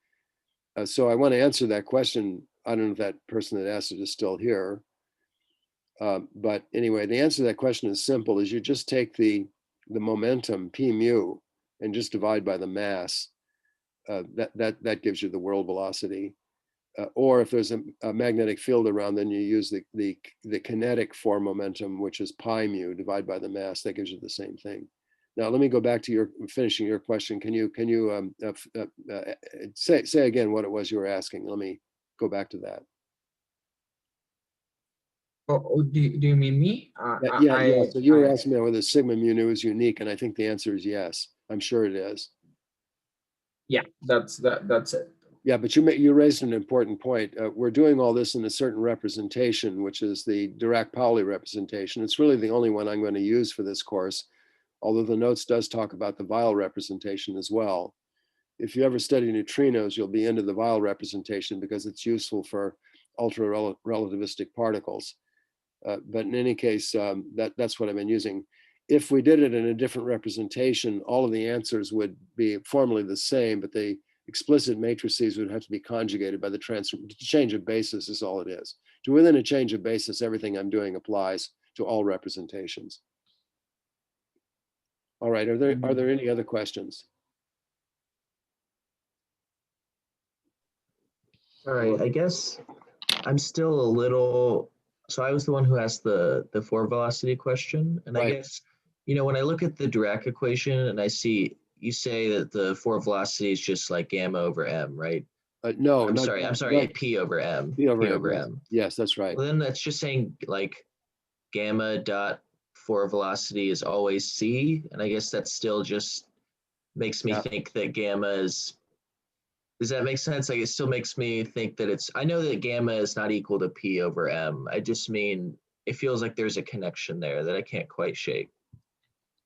So I want to answer that question. I don't know if that person that asked it is still here. But anyway, the answer to that question is simple, is you just take the momentum P mu and just divide by the mass. That gives you the world velocity. Or if there's a magnetic field around, then you use the kinetic form momentum, which is pi mu, divide by the mass. That gives you the same thing. Now let me go back to finishing your question. Can you say again what it was you were asking? Let me go back to that. Do you mean me? Yeah. So you were asking me whether sigma mu nu is unique, and I think the answer is yes. I'm sure it is. Yeah, that's it. Yeah, but you raised an important point. We're doing all this in a certain representation, which is the Dirac-Pauli representation. It's really the only one I'm going to use for this course, although the notes does talk about the Weyl representation as well. If you ever study neutrinos, you'll be into the Weyl representation because it's useful for ultra-relativistic particles. But in any case, that's what I've been using. If we did it in a different representation, all of the answers would be formally the same, but the explicit matrices would have to be conjugated by the change of basis is all it is. So within a change of basis, everything I'm doing applies to all representations. All right, are there any other questions? All right, I guess I'm still a little, so I was the one who asked the 4 velocity question. And Right. I guess, when I look at the Dirac equation and I see you say that the 4 velocity is just like gamma over m, right? No, I'm sorry, P over m. P over Yes. m. Yes, that's right. Well, then that's just saying like gamma dot 4 velocity is always c. And I guess that still just makes me think that gamma is, does that make sense? Like it still makes me think that I know that gamma is not equal to P over M. I just mean, it feels like there's a connection there that I can't quite shake.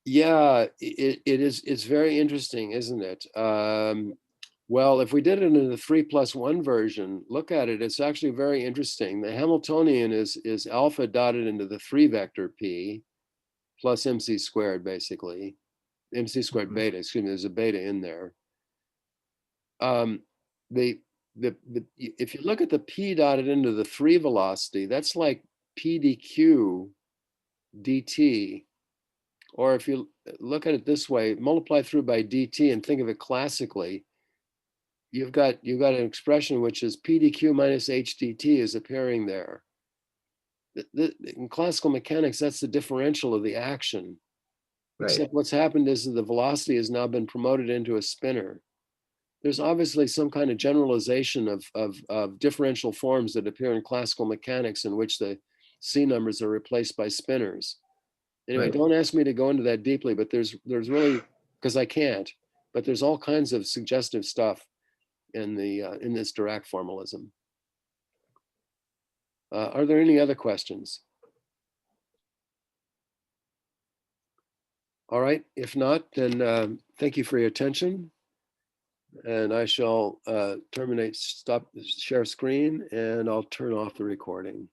Yeah, it is. It's very interesting, isn't it? Well, if we did it in the 3+1 version, look at it. It's actually very interesting. The Hamiltonian is alpha dotted into the 3-vector P plus MC squared, basically. MC squared beta, excuse me, there's a beta in there. If you look at the P dotted into the 3 velocity, that's like P dq dt. Or if you look at it this way, multiply through by dt and think of it classically, you've got an expression which is PdQ minus HDT is appearing there. In classical mechanics, that's the differential of the action. Right. Except what's happened is that the velocity has now been promoted into a spinner. There's obviously some kind of generalization of differential forms that appear in classical mechanics in which the C numbers are replaced by spinners. Anyway, Right. don't ask me to go into that deeply, but there's really, because I can't, but there's all kinds of suggestive stuff in this Dirac formalism. Are there any other questions? All right, if not, then thank you for your attention. And I shall stop share screen, and I'll turn off the recording.